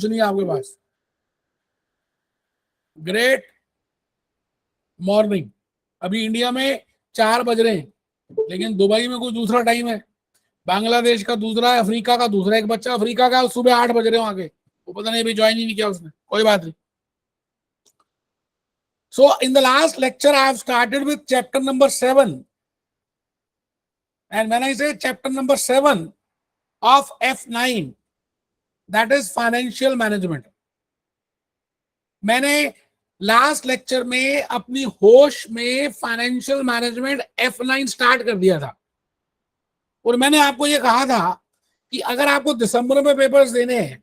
नहीं आपके पास। Great morning. अभी इंडिया में 4 बज रहे हैं, लेकिन दुबई में कुछ दूसरा टाइम है, बांग्लादेश का दूसरा है, अफ्रीका का दूसरा। एक बच्चा अफ्रीका का सुबह 8 बज रहे हो आगे, वो पता नहीं अभी ज्वाइन ही नहीं किया उसने, कोई बात नहीं। So in the last lecture, I have started with chapter number 7. And when I say chapter number 7 of F9, that is financial management. मैंने लास्ट लेक्चर में अपनी होश में फाइनेंशियल मैनेजमेंट F9 स्टार्ट कर दिया था, और मैंने आपको ये कहा था कि अगर आपको दिसंबर में पेपर्स देने हैं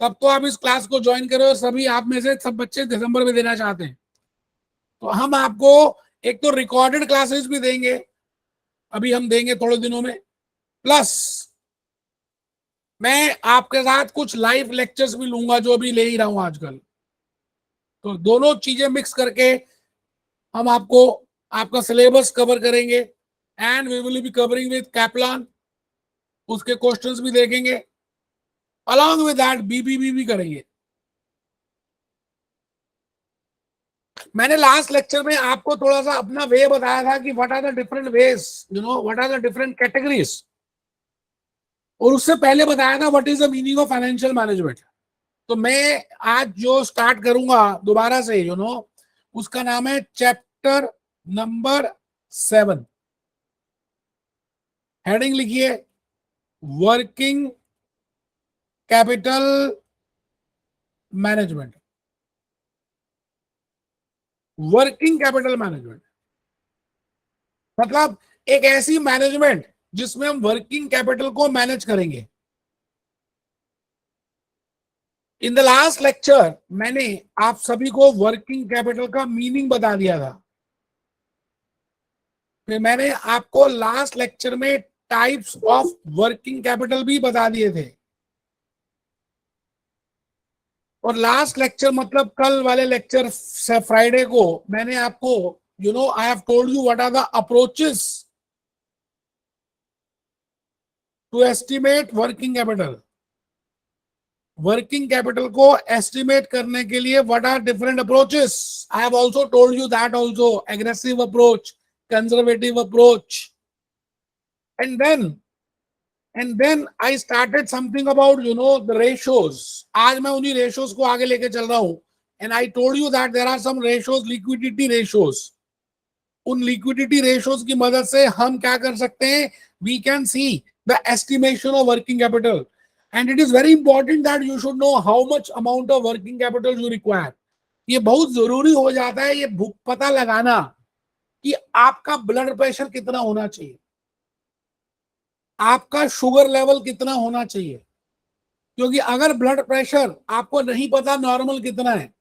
तब तो आप इस क्लास को ज्वाइन करो। सभी आप में से सब बच्चे दिसंबर में देना चाहते हैं, तो हम आपको एक तो रिकॉर्डेड क्लासेस भी देंगे, अभी हम देंगे थोड़े दिनों में, प्लस मैं आपके साथ कुछ लाइव लेक्चर्स भी लूंगा जो अभी ले ही रहा हूं आजकल। तो दोनों चीजें मिक्स करके हम आपको आपका सिलेबस कवर करेंगे, and we will be covering with Kaplan, उसके क्वेश्चंस भी देखेंगे, अलॉन्ग विद दैट बीबीबी भी करेंगे। मैंने लास्ट लेक्चर में आपको थोड़ा सा अपना वे बताया था कि what are the different ways, what are the different categories, और उससे पहले बताया था what is the meaning of financial management. तो मैं आज जो स्टार्ट करूंगा दोबारा से, उसका नाम है चैप्टर नंबर 7। हेडिंग लिखिए, working capital management. Working capital management मतलब एक ऐसी मैनेजमेंट जिसमें हम वर्किंग कैपिटल को मैनेज करेंगे। इन द लास्ट लेक्चर मैंने आप सभी को वर्किंग कैपिटल का मीनिंग बता दिया था, फिर मैंने आपको लास्ट लेक्चर में टाइप्स ऑफ वर्किंग कैपिटल भी बता दिए थे, और लास्ट लेक्चर मतलब कल वाले लेक्चर फ्राइडे को मैंने आपको I have told you what are the approaches to estimate working capital. Working capital को एस्टिमेट करने के लिए what are different approaches. I have also told you that also, aggressive approach, conservative approach, and then I started something about the ratios. आज मैं उन्हीं ratios को आगे लेके चल रहा हूं, and I told you that there are some ratios, liquidity ratios. उन लिक्विडिटी रेशियोज की मदद से हम क्या कर सकते हैं, we can see the estimation of working capital, and it is very important that you should know how much amount of working capital you require. ये बहुत जरूरी हो जाता है ये पता लगाना कि आपका ब्लड प्रेशर कितना होना चाहिए, आपका शुगर लेवल कितना होना चाहिए, क्योंकि अगर ब्लड प्रेशर आपको नहीं पता नॉर्मल कितना है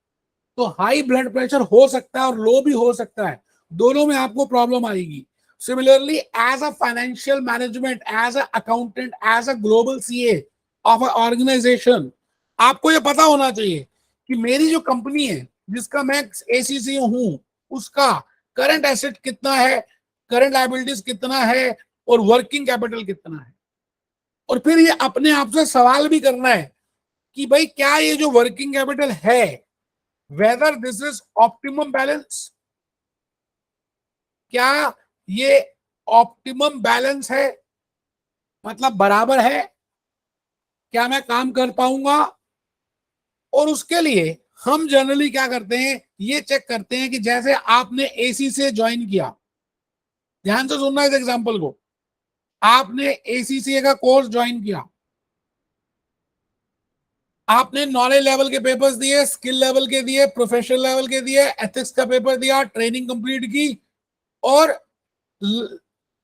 तो हाई ब्लड प्रेशर हो सकता है और लो भी हो सकता है, दोनों में आपको प्रॉब्लम आएगी। Similarly as a financial management, as a accountant, as a global CA of a organization, आपको ये पता होना चाहिए कि मेरी जो कंपनी है जिसका मैं एसीसी हूं उसका करंट एसेट कितना है, करंट लायबिलिटीज कितना है, और वर्किंग कैपिटल कितना है। और फिर ये अपने आप से सवाल भी करना है कि भाई क्या ये जो वर्किंग कैपिटल है, whether this is optimum balance, क्या ये ऑप्टिमम बैलेंस है, मतलब बराबर है, क्या मैं काम कर पाऊंगा। और उसके लिए हम जनरली क्या करते हैं, ये चेक करते हैं कि जैसे आपने एसी से ज्वाइन किया, ध्यान से सुनना इस एग्जांपल को, आपने एसीसीए का कोर्स ज्वाइन किया, आपने नॉलेज लेवल के पेपर्स दिए, स्किल लेवल के दिए, प्रोफेशनल लेवल के दिए, एथिक्स का पेपर दिया, ट्रेनिंग कंप्लीट की, और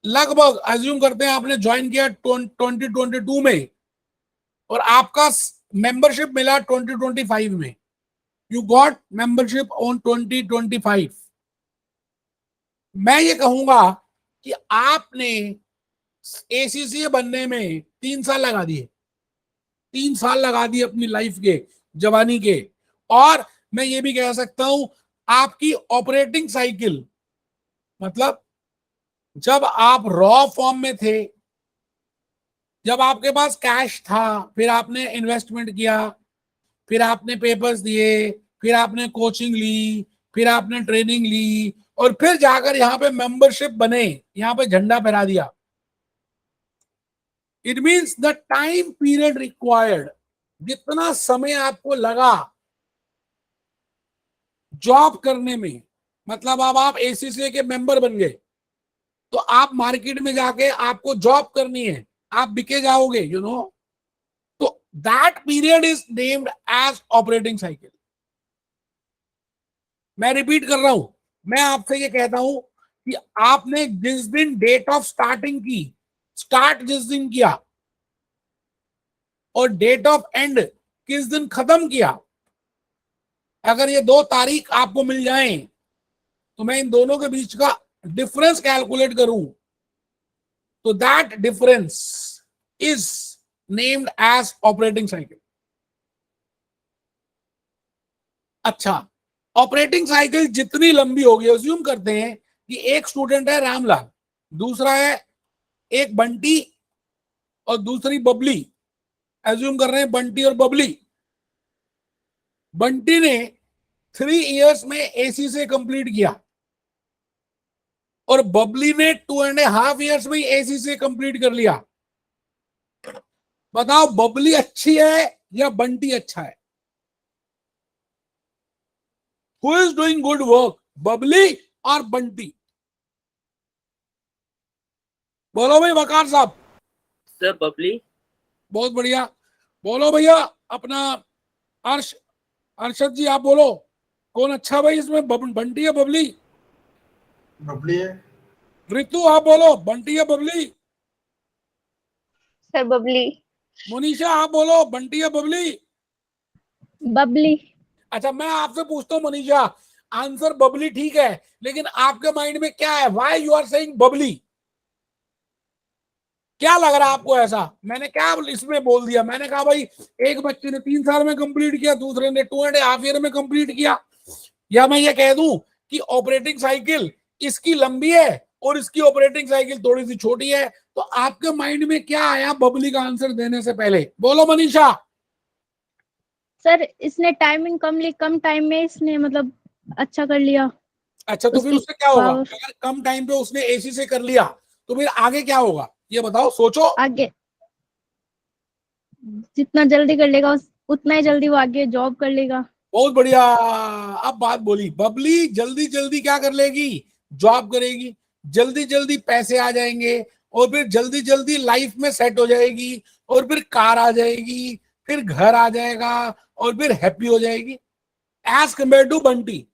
लगभग अज्यूम करते हैं आपने ज्वाइन किया 2022 में, और आपका मेंबरशिप मिला 2025 में, यू गॉट मेंबरशिप ऑन 2025। मैं ये कहूंगा कि आपने एसीसी बनने में 3 साल लगा दिए, 3 साल लगा दिए अपनी लाइफ के, जवानी के। और मैं ये भी कह सकता हूं आपकी ऑपरेटिंग साइकिल, मतलब जब आप रॉ फॉर्म में थे, जब आपके पास कैश था, फिर आपने इन्वेस्टमेंट किया, फिर आपने पेपर्स दिए, फिर आपने कोचिंग ली, फिर आपने ट्रेनिंग ली, और फिर जाकर यहाँ पे मेंबरशिप बने, यहाँ पे झंडा फहरा दिया। It means the time period required, जितना समय आपको लगा जॉब करने में, मतलब अब आप एसीसी के मेंबर बन गए, तो आप मार्केट में जाके आपको जॉब करनी है, आप बिके जाओगे, यू नो, तो that period is named as operating cycle. मैं रिपीट कर रहा हूं, मैं आपसे ये कहता हूं कि आपने जिस दिन डेट ऑफ स्टार्टिंग की, स्टार्ट जिस दिन किया और डेट ऑफ एंड किस दिन खत्म किया, अगर ये 2 तारीख आपको मिल जाएं, तो मैं इन दोनों के बीच का डिफरेंस कैलकुलेट करूं, तो that difference is named as operating cycle. अच्छा, ऑपरेटिंग साइकिल जितनी लंबी होगी, अज्यूम करते हैं कि एक स्टूडेंट है रामलाल, दूसरा है एक बंटी और दूसरी बबली, एज्यूम कर रहे हैं बंटी और बबली। बंटी ने 3 इयर्स में एसी से कंप्लीट किया और बबली ने 2.5 इयर्स में एसी से कंप्लीट कर लिया। बताओ बबली अच्छी है या बंटी अच्छा है? Who is doing good work, Babli और बंटी? बोलो भाई वकार साहब। सर बबली। बहुत बढ़िया। बोलो भैया अपना अर्शद जी, आप बोलो कौन अच्छा भाई इसमें, बंटी या बबली? बबली है। ऋतु आप बोलो बंटी या बबली? सर बबली। मोनिशा आप बोलो बंटी या बबली? बबली। अच्छा मैं आपसे पूछता हूँ मोनिशा, आंसर बबली ठीक है, लेकिन आपके माइंड में क्या है, why you are saying bubbly? क्या लग रहा है आपको ऐसा? मैंने क्या इसमें बोल दिया? मैंने कहा भाई एक बच्चे ने 3 साल में कंप्लीट किया, दूसरे ने 2.5 ईयर में कंप्लीट किया, या मैं ये कह दूं कि ऑपरेटिंग साइकिल इसकी लंबी है और इसकी ऑपरेटिंग साइकिल थोड़ी सी छोटी है, तो आपके माइंड में क्या आया बबली का आंसर देने से पहले? बोलो मनीषा। सर इसने टाइमिंग कम ली, कम टाइम में इसने मतलब अच्छा कर लिया। अच्छा तो फिर उसकी उससे क्या होगा? पावर। अगर कम टाइम पे उसने एसी से कर लिया तो फिर आगे क्या होगा ये बताओ, सोचो। आगे जितना जल्दी कर लेगा उतना ही जल्दी वो आगे जॉब कर लेगा। बहुत बढ़िया, अब बात बोली। बबली जल्दी जल्दी क्या कर लेगी? जॉब करेगी, जल्दी जल्दी पैसे आ जाएंगे, और फिर जल्दी जल्दी लाइफ में सेट हो जाएगी, और फिर कार आ जाएगी, फिर घर आ जाएगा, और फिर हैप्पी हो जाएगी, एज कम्पेयर टू बंटी।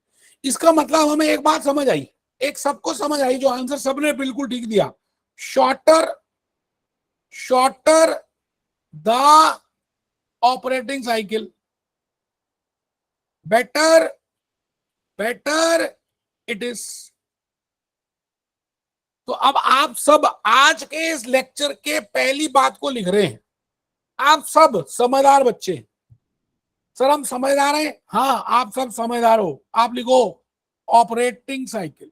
इसका मतलब हमें एक बात समझ आई, एक सबको समझ आई, जो आंसर सबने बिल्कुल ठीक दिया। Shorter the operating cycle, better it is. तो अब आप सब आज के इस लेक्चर के पहली बात को लिख रहे हैं, आप सब समझदार बच्चे। सर हम समझदार हैं? हाँ आप सब समझदार हो। आप लिखो ऑपरेटिंग साइकिल,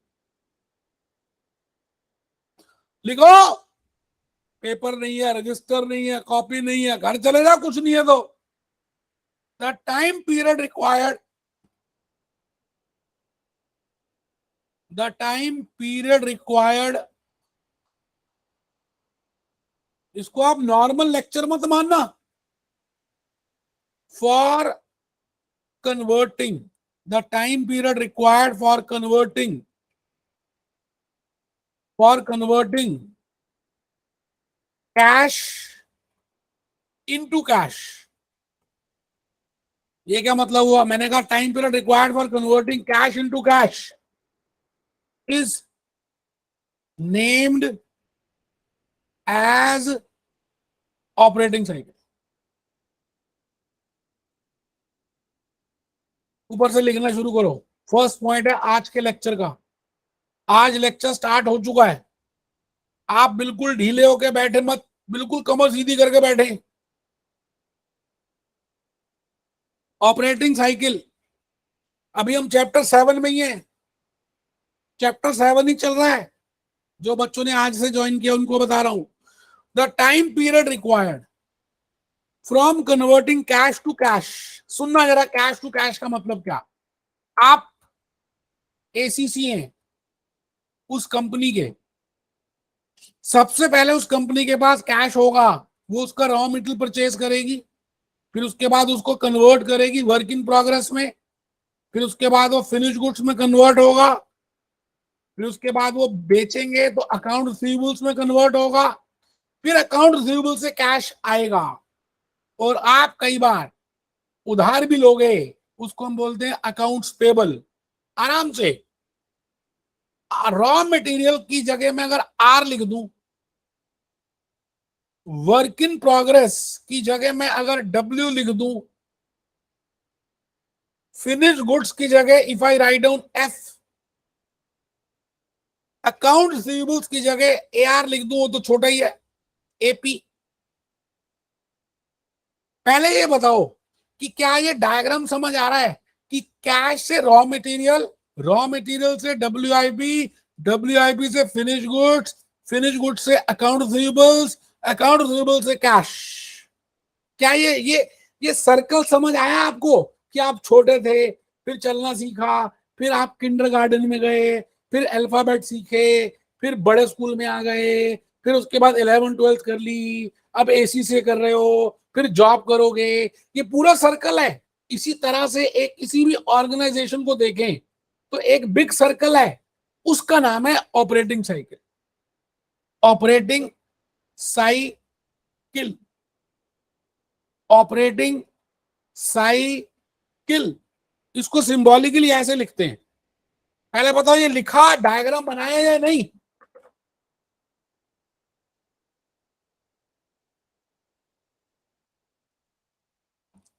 लिखो। पेपर नहीं है, रजिस्टर नहीं है, कॉपी नहीं है, घर चले जाओ, कुछ नहीं है तो। The time period required, the time period required, इसको आप नॉर्मल लेक्चर मत मानना, for converting, the time period required for converting cash into cash. ये क्या मतलब हुआ? मैंने कहा time period required for converting cash into cash is named as operating cycle। ऊपर से लिखना शुरू करो। फर्स्ट पॉइंट है आज के लेक्चर का। आज लेक्चर स्टार्ट हो चुका है, आप बिल्कुल ढीले होके बैठे मत, बिल्कुल कमर सीधी करके बैठे। ऑपरेटिंग साइकिल, अभी हम चैप्टर 7 में ही हैं, चैप्टर 7 ही चल रहा है। जो बच्चों ने आज से ज्वाइन किया उनको बता रहा हूं। The time period required from converting cash to cash सुनना जरा, कैश टू कैश का मतलब क्या? आप एसीसी हैं उस कंपनी के, सबसे पहले उस कंपनी के पास कैश होगा, वो उसका रॉ मटेरियल परचेज करेगी, फिर उसके बाद उसको कन्वर्ट करेगी वर्क इन प्रोग्रेस में, फिर उसके बाद वो फिनिश गुड्स में कन्वर्ट होगा, फिर उसके बाद वो बेचेंगे तो अकाउंट रिसीवेबल्स में कन्वर्ट होगा, फिर अकाउंट रिसीवेबल से कैश आएगा। और आप कई बार उधार भी लोगे, उसको हम बोलते हैं अकाउंट्स पेबल। आराम से रॉ मटेरियल की जगह में अगर आर लिख दूं, वर्क इन प्रोग्रेस की जगह में अगर डब्ल्यू लिख दूं, फिनिश गुड्स की जगह if I write down F, account receivables की जगह ए आर लिख दूं, वो तो छोटा ही है, एपी। पहले ये बताओ कि क्या ये डायग्राम समझ आ रहा है कि कैश से रॉ मटेरियल, रॉ मटेरियल से डब्ल्यूआईपी, डब्ल्यूआईपी से फिनिश गुड्स, फिनिश गुड्स से अकाउंट रिसीवेबल्स, अकाउंट रिसीवेबल से कैश। क्या ये सर्कल समझ आया आपको कि आप छोटे थे, फिर चलना सीखा, फिर आप किंडरगार्टन में गए, फिर अल्फाबेट सीखे, फिर बड़े स्कूल में आ गए, फिर उसके बाद 11th-12th कर ली, अब एसी से कर रहे हो, फिर जॉब करोगे, ये पूरा सर्कल है। इसी तरह से एक किसी भी ऑर्गेनाइजेशन को देखें तो एक बिग सर्कल है, उसका नाम है operating cycle. Operating cycle, operating cycle, इसको सिंबॉलिकली ऐसे लिखते हैं। पहले बताओ ये लिखा, डायग्राम बनाया या नहीं?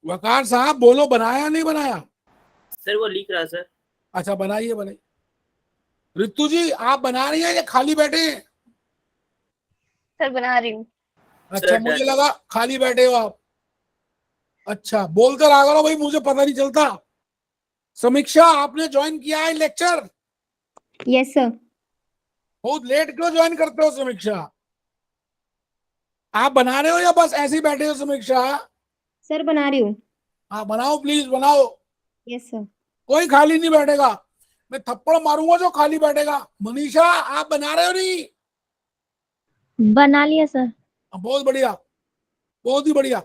वकार साहब बोलो, बनाया नहीं बनाया? सर वो लिख रहा है सर। अच्छा बनाइए बनाइए। ऋतु जी आप बना रही हैं या खाली बैठे हैं? सर बना रही हूँ। अच्छा सर, मुझे लगा खाली बैठे हो आप। अच्छा बोलते रहा करो भाई, मुझे पता नहीं चलता। समीक्षा आपने ज्वाइन किया है लेक्चर? Yes sir. बहुत लेट क्यों ज्वाइन करते हो समीक्षा? आप बना रहे हो या बस ऐसे ही बैठे हो समीक्षा? सर बना रही हूँ। हाँ बनाओ प्लीज बनाओ, यस सर। कोई खाली नहीं बैठेगा, मैं थप्पड़ मारूंगा जो खाली बैठेगा। मनीषा आप बना रहे हो नहीं? बना लिया सर। बहुत बढ़िया, बहुत ही बढ़िया।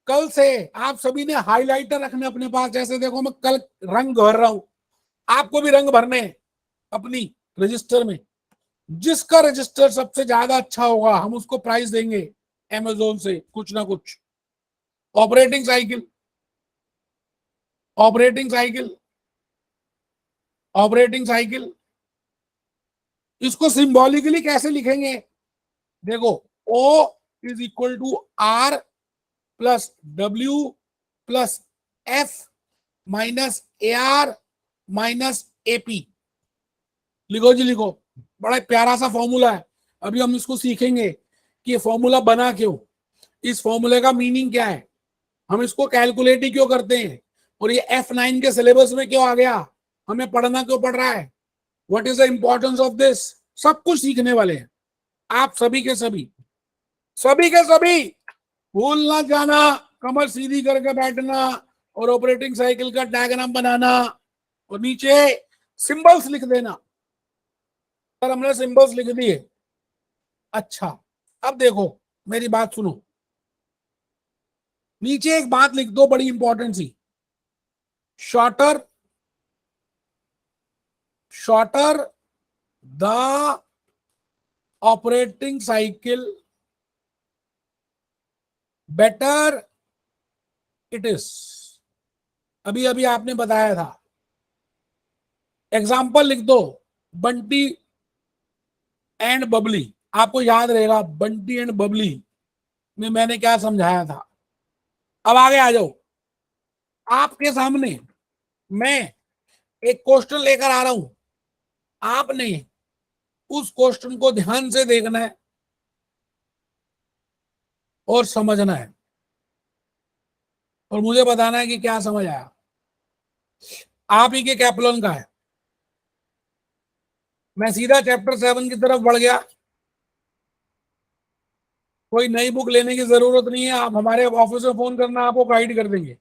कल से आप सभी ने हाइलाइटर रखने अपने पास। जैसे देखो मैं कल रंग भर रहा हूं, आपको भी रंग भरने हैं अपनी रजिस्टर में। जिसका रजिस्टर सबसे ज्यादा अच्छा होगा हम उसको प्राइस देंगे अमेजोन से कुछ ना कुछ। Operating cycle, operating cycle, operating cycle, इसको सिंबॉलिकली कैसे लिखेंगे? देखो O is equal to R plus W plus F minus AR minus AP। लिखो जी लिखो, बड़ा प्यारा सा फॉर्मूला है। अभी हम इसको सीखेंगे कि ये फॉर्मूला बना क्यों, इस फॉर्मूले का मीनिंग क्या है, हम इसको कैलकुलेट ही क्यों करते हैं, और ये F9 के सिलेबस में क्यों आ गया, हमें पढ़ना क्यों पड़ रहा है, what is the importance of this, सब कुछ सीखने वाले हैं। आप सभी के सभी, सभी के सभी भूल ना जाना, कमर सीधी करके बैठना और ऑपरेटिंग साइकिल का डायग्राम बनाना और नीचे सिंबल्स लिख देना। सर हमने सिंबल्स लिख दिए। अच्छा अब देखो मेरी बात सुनो, नीचे एक बात लिख दो बड़ी इंपॉर्टेंट सी, shorter shorter the operating cycle better it is. अभी अभी आपने बताया था, एग्जाम्पल लिख दो, बंटी एंड बबली। आपको याद रहेगा बंटी एंड बबली में मैंने क्या समझाया था। अब आगे आ जाओ, आपके सामने मैं एक क्वेश्चन लेकर आ रहा हूं, आपने उस क्वेश्चन को ध्यान से देखना है और समझना है और मुझे बताना है कि क्या समझ आया। आप ही के कैप्लन का है। मैं सीधा चैप्टर 7 की तरफ बढ़ गया। कोई नई बुक लेने की जरूरत नहीं है, आप हमारे ऑफिस में फोन करना, आपको गाइड कर देंगे।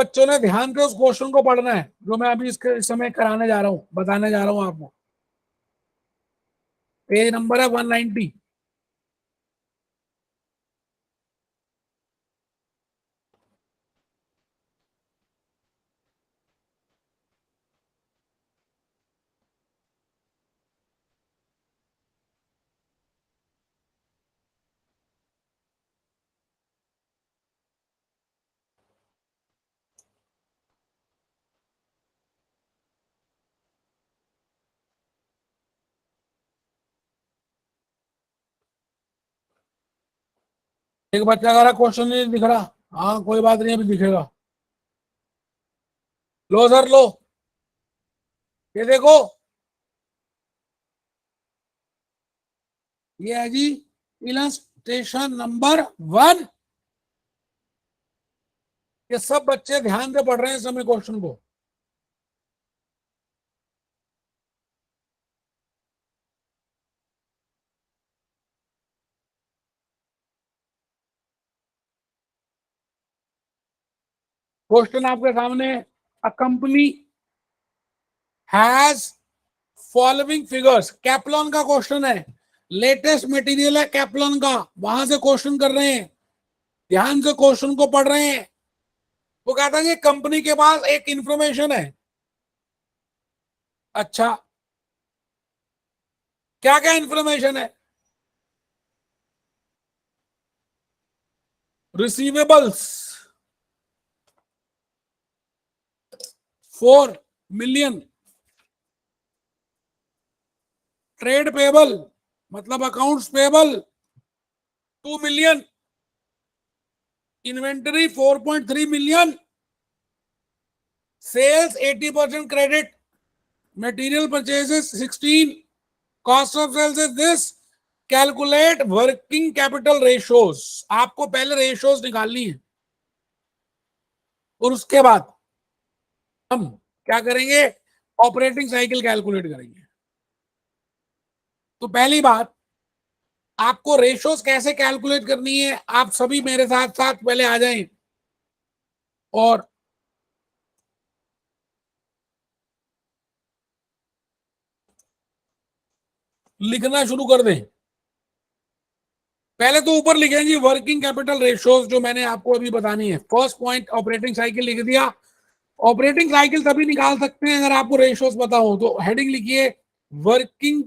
बच्चों ने ध्यान से उस क्वेश्चन को पढ़ना है जो मैं अभी इस समय कराने जा रहा हूं, बताने जा रहा हूं आपको। पेज नंबर है 190। एक बच्चा कह रहा क्वेश्चन नहीं दिख रहा। हाँ कोई बात नहीं, अभी दिखेगा। लो सर लो, ये देखो, ये है जी इलस्ट्रेशन नंबर 1। ये सब बच्चे ध्यान से पढ़ रहे हैं इस समय क्वेश्चन को। क्वेश्चन आपके सामने, a company has following figures, Kaplan का क्वेश्चन है, लेटेस्ट मटेरियल है कैप्लॉन का, वहां से क्वेश्चन कर रहे हैं, ध्यान से क्वेश्चन को पढ़ रहे हैं। वो कहता है कि कंपनी के पास एक इंफॉर्मेशन है। अच्छा, क्या क्या इंफॉर्मेशन है? रिसीवेबल्स 4 मिलियन, ट्रेड पेबल मतलब accounts payable 2 million, inventory 4.3 million, sales 80% credit, material purchases 16, cost of sales is this, calculate working capital ratios. आपको पहले रेशियोज निकालनी है और उसके बाद हम क्या करेंगे, ऑपरेटिंग साइकिल कैलकुलेट करेंगे। तो पहली बात, आपको रेशियोज कैसे कैलकुलेट करनी है, आप सभी मेरे साथ साथ पहले आ जाएं और लिखना शुरू कर दें। पहले तो ऊपर लिखेंगे वर्किंग कैपिटल रेशियोज जो मैंने आपको अभी बतानी है। फर्स्ट पॉइंट ऑपरेटिंग साइकिल लिख दिया। ऑपरेटिंग साइकिल तभी निकाल सकते हैं अगर आपको रेशियोज पता हो। तो हेडिंग लिखिए working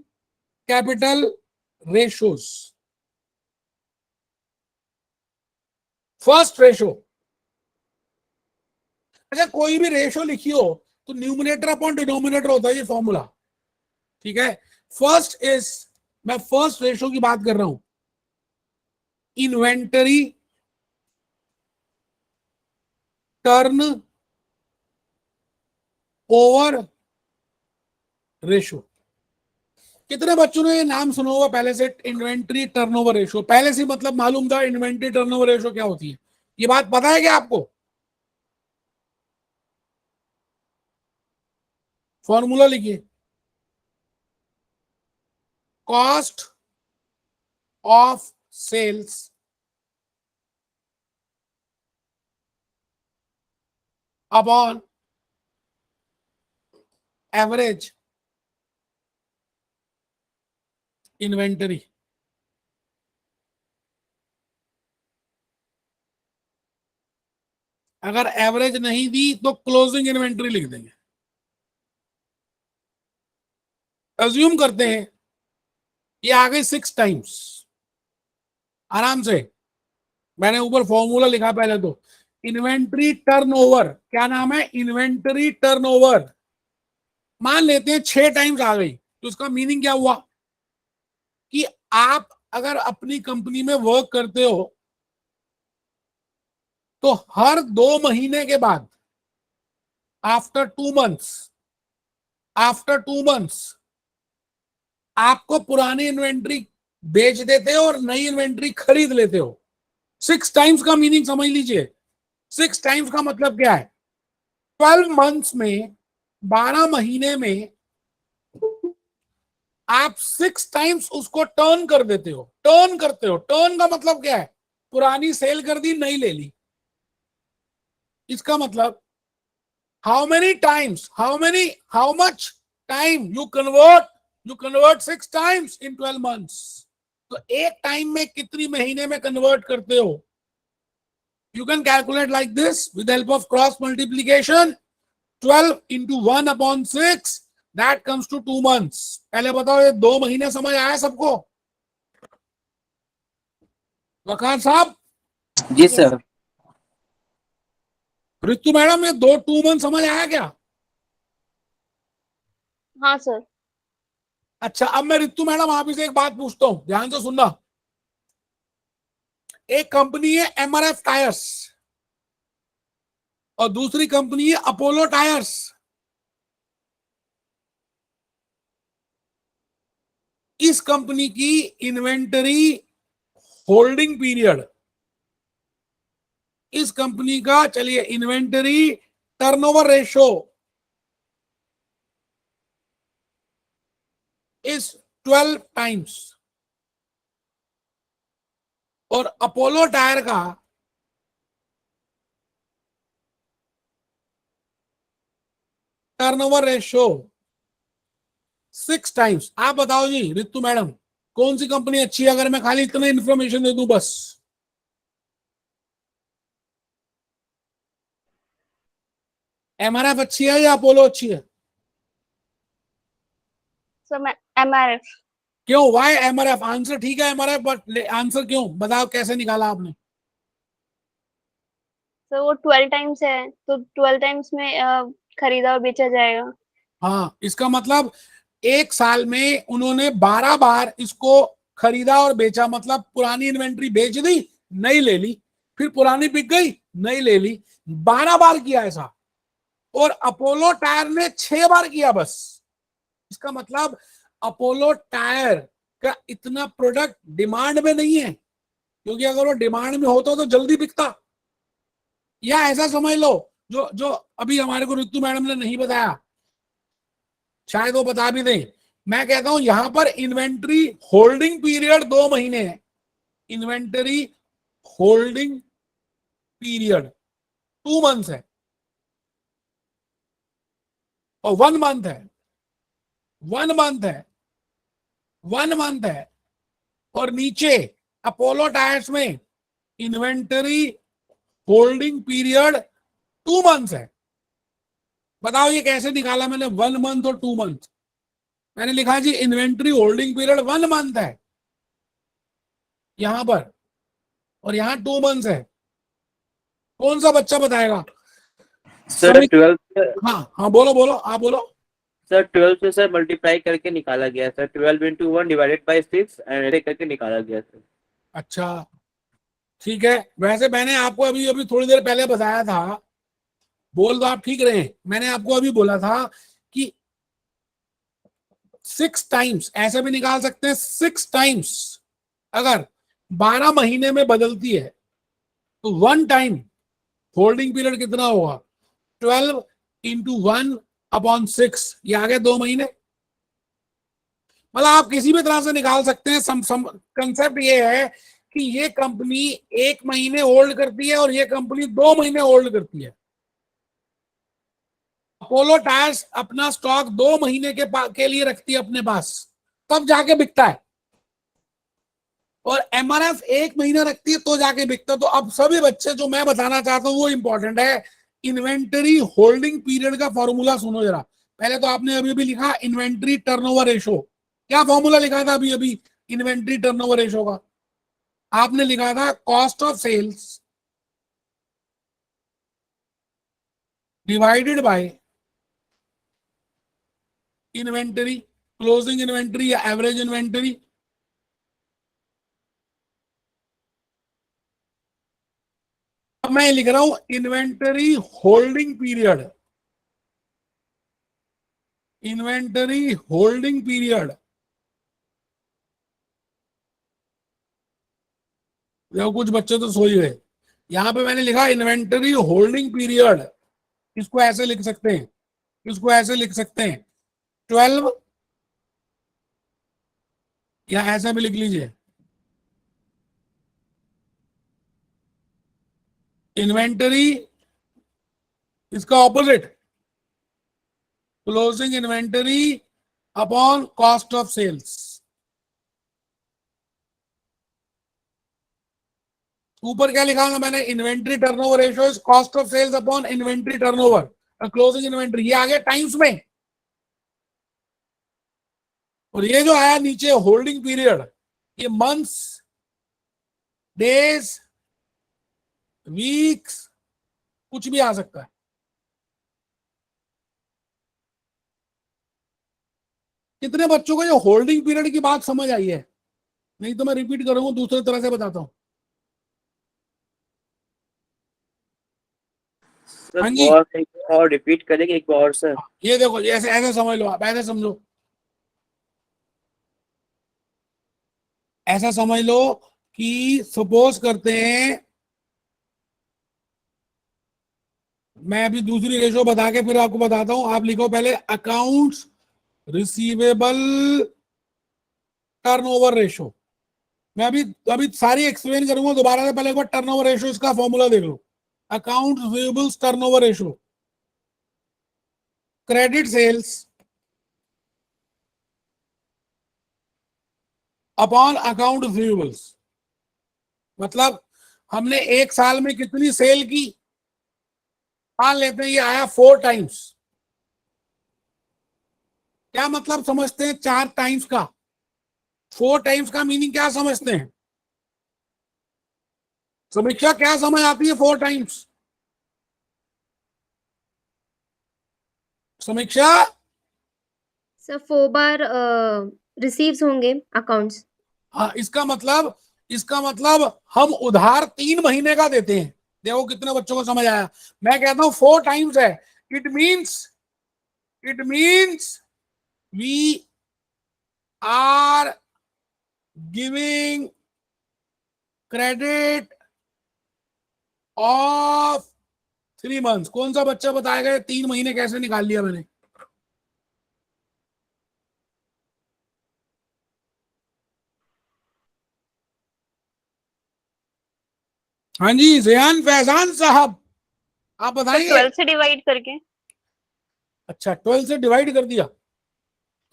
capital ratios. First ratio, अच्छा कोई भी रेशियो लिखी हो तो न्यूमिनेटर अपॉन डिनोमिनेटर होता है ये फॉर्मूला, ठीक है। फर्स्ट इज, मैं फर्स्ट रेशियो की बात कर रहा हूं, इन्वेंटरी टर्न ओवर रेशियो। कितने बच्चों ने ये नाम सुना होगा पहले से, इन्वेंटरी टर्नओवर रेशियो? पहले से मतलब मालूम था इन्वेंटरी टर्नओवर रेशियो क्या होती है? ये बात पता है क्या आपको? फॉर्मूला लिखिए, cost of sales upon average inventory. अगर एवरेज नहीं दी तो क्लोजिंग इन्वेंटरी लिख देंगे। अज्यूम करते हैं ये आ गई 6 टाइम्स, आराम से। मैंने ऊपर फॉर्मूला लिखा पहले तो, इन्वेंटरी टर्नओवर, क्या नाम है, इन्वेंटरी टर्नओवर। मान लेते हैं 6 टाइम्स आ गई, तो उसका मीनिंग क्या हुआ कि आप अगर अपनी कंपनी में वर्क करते हो तो हर 2 महीने के बाद, आफ्टर 2 मंथ्स, आफ्टर 2 मंथ्स आपको पुरानी इन्वेंट्री बेच देते हो और नई इन्वेंट्री खरीद लेते हो। 6 टाइम्स का मीनिंग समझ लीजिए। 6 टाइम्स का मतलब क्या है, 12 मंथ्स में, 12 महीने में आप 6 टाइम्स उसको टर्न कर देते हो। टर्न करते हो, टर्न का मतलब क्या है, पुरानी सेल कर दी, नई ले ली। इसका मतलब how many times, how much time you convert 6 times in 12 months. तो एक टाइम में कितनी महीने में कन्वर्ट करते हो? You can calculate like this with the help of cross multiplication. 12 into 1 upon 6, that comes to 2 months. पहले बताओ ये 2 महीने समझ आया सबको? वकार साहब? जी सर। ऋतु मैडम, ये 2 मंथ समझ आया क्या? हाँ सर। अच्छा, अब मैं ऋतु मैडम आप ही से एक बात पूछता हूं, ध्यान से सुनना। एक कंपनी है एमआरएफ टायर्स और दूसरी कंपनी है अपोलो टायर्स। इस कंपनी की इन्वेंटरी होल्डिंग पीरियड, इस कंपनी का चलिए inventory turnover ratio is 12 times और अपोलो टायर का टर्नओवर रेशो 6 टाइम्स। आप बताओ जी ऋतु मैडम, कौन सी कंपनी अच्छी है? अगर मैं खाली इतना इंफॉर्मेशन दे दूं बस। एमआरएफ अच्छी है या अपोलो अच्छी है? सर मैं एमआरएफ। क्यों? Y MRF? आंसर ठीक है एमआरएफ, बट आंसर क्यों बताओ, कैसे निकाला आपने? सर वो 12 टाइम्स है तो 12 टाइम्स में खरीदा और बेचा जाएगा। हाँ, इसका मतलब एक साल में उन्होंने 12 बार इसको खरीदा और बेचा। मतलब पुरानी इन्वेंट्री बेच दी, नई ले ली, फिर पुरानी बिक गई, नई ले ली। 12 बार किया ऐसा। और अपोलो टायर ने 6 बार किया बस। इसका मतलब अपोलो टायर का इतना प्रोडक्ट डिमांड में नहीं है, क्योंकि अगर वो डिमांड में होता तो जल्दी बिकता। या ऐसा समझ लो, जो जो अभी हमारे को ऋतु मैडम ने नहीं बताया, शायद वो बता भी दें। मैं कहता हूं यहां पर इन्वेंट्री होल्डिंग पीरियड 2 महीने है। इन्वेंटरी होल्डिंग पीरियड 2 मंथ्स है और 1 मंथ है, 1 मंथ है, 1 मंथ है। और नीचे अपोलो टायर्स में इन्वेंटरी होल्डिंग पीरियड 2 मंथ्स है। बताओ ये कैसे निकाला मैंने 1 मंथ और 2 मंथ? मैंने लिखा जी इन्वेंट्री होल्डिंग पीरियड 1 मंथ है यहां पर, और यहां 2 मंथ्स है। कौन सा बच्चा बताएगा? सर 12। हाँ हाँ, बोलो बोलो, आप बोलो। सर 12 से सर मल्टीप्लाई करके निकाला गया sir. 12 into 1 divided by 6 and करके निकाला गया सर। अच्छा ठीक है। वैसे मैंने आपको अभी अभी थोड़ी देर पहले बताया था, बोल तो आप ठीक रहे हैं, मैंने आपको अभी बोला था कि 6 टाइम्स ऐसे भी निकाल सकते हैं। 6 टाइम्स अगर 12 महीने में बदलती है तो 1 टाइम होल्डिंग पीरियड कितना होगा? 12 into 1 upon 6, ये आ गए 2 महीने। मतलब आप किसी भी तरह से निकाल सकते हैं। कंसेप्ट ये है कि ये कंपनी 1 महीने होल्ड करती है और ये कंपनी 2 महीने होल्ड करती है। अपोलो टायर्स अपना स्टॉक 2 महीने के लिए रखती है अपने पास, तब जाके बिकता है। और एमआरएफ 1 महीना रखती है तो जाके बिकता है। तो अब सभी बच्चे जो मैं बताना चाहता हूं वो इंपॉर्टेंट है। इन्वेंटरी होल्डिंग पीरियड का फॉर्मूला सुनो जरा। पहले तो आपने अभी अभी लिखा इन्वेंटरी टर्नओवर रेशो। क्या फॉर्मूला लिखा था अभी अभी इन्वेंटरी टर्नओवर रेशो का? आपने लिखा था cost of sales divided by inventory, closing inventory या एवरेज इन्वेंटरी। अब मैं लिख रहा हूं inventory holding period, inventory holding period. देखो कुछ बच्चे तो सो ही गए। यहां पे मैंने लिखा इन्वेंटरी होल्डिंग पीरियड। इसको ऐसे लिख सकते हैं, इसको ऐसे लिख सकते हैं 12, या ऐसे भी लिख लीजिए इन्वेंटरी, इसका opposite closing inventory upon cost of sales. ऊपर क्या लिखा है मैंने, inventory turnover ratio is cost of sales upon inventory turnover, closing inventory, ये आगे टाइम्स में, और ये जो आया नीचे होल्डिंग पीरियड, ये मंथ्स, डेज, वीक्स, कुछ भी आ सकता है। कितने बच्चों को ये होल्डिंग पीरियड की बात समझ आई है? नहीं तो मैं रिपीट करूंगा, दूसरे तरह से बताता हूं। हाँ जी, और रिपीट करेंगे एक बार और सर। ये देखो, ऐसे ऐसे समझ लो, आप ऐसे समझो, ऐसा समझ लो कि सपोज करते हैं, मैं अभी दूसरी रेशो बता के फिर आपको बताता हूं। आप लिखो पहले अकाउंट्स रिसीवेबल टर्नओवर रेशो। मैं अभी अभी सारी एक्सप्लेन करूंगा दोबारा से, पहले एक बार टर्नओवर रेशो इसका फॉर्मूला देख लो। Account receivables turnover ratio, credit sales upon account receivables. मतलब हमने एक साल में कितनी सेल की, मान लेते हैं ये आया 4 टाइम्स। क्या मतलब समझते हैं 4 टाइम्स का? 4 टाइम्स का मीनिंग क्या समझते हैं? समीक्षा क्या समझ आती है 4 टाइम्स? समीक्षा, सर 4 बार रिसीव्स होंगे अकाउंट्स। हाँ, इसका मतलब हम उधार 3 महीने का देते हैं। देखो कितने बच्चों को समझ आया। मैं कहता हूं 4 टाइम्स है, it means we are giving credit of 3 months. कौन सा बच्चा बताएगा 3 महीने कैसे निकाल लिया मैंने? हाँ जी, ज़ियान फैजान साहब, आप सर बताएंगे। 12 से डिवाइड करके। अच्छा, 12 से डिवाइड कर दिया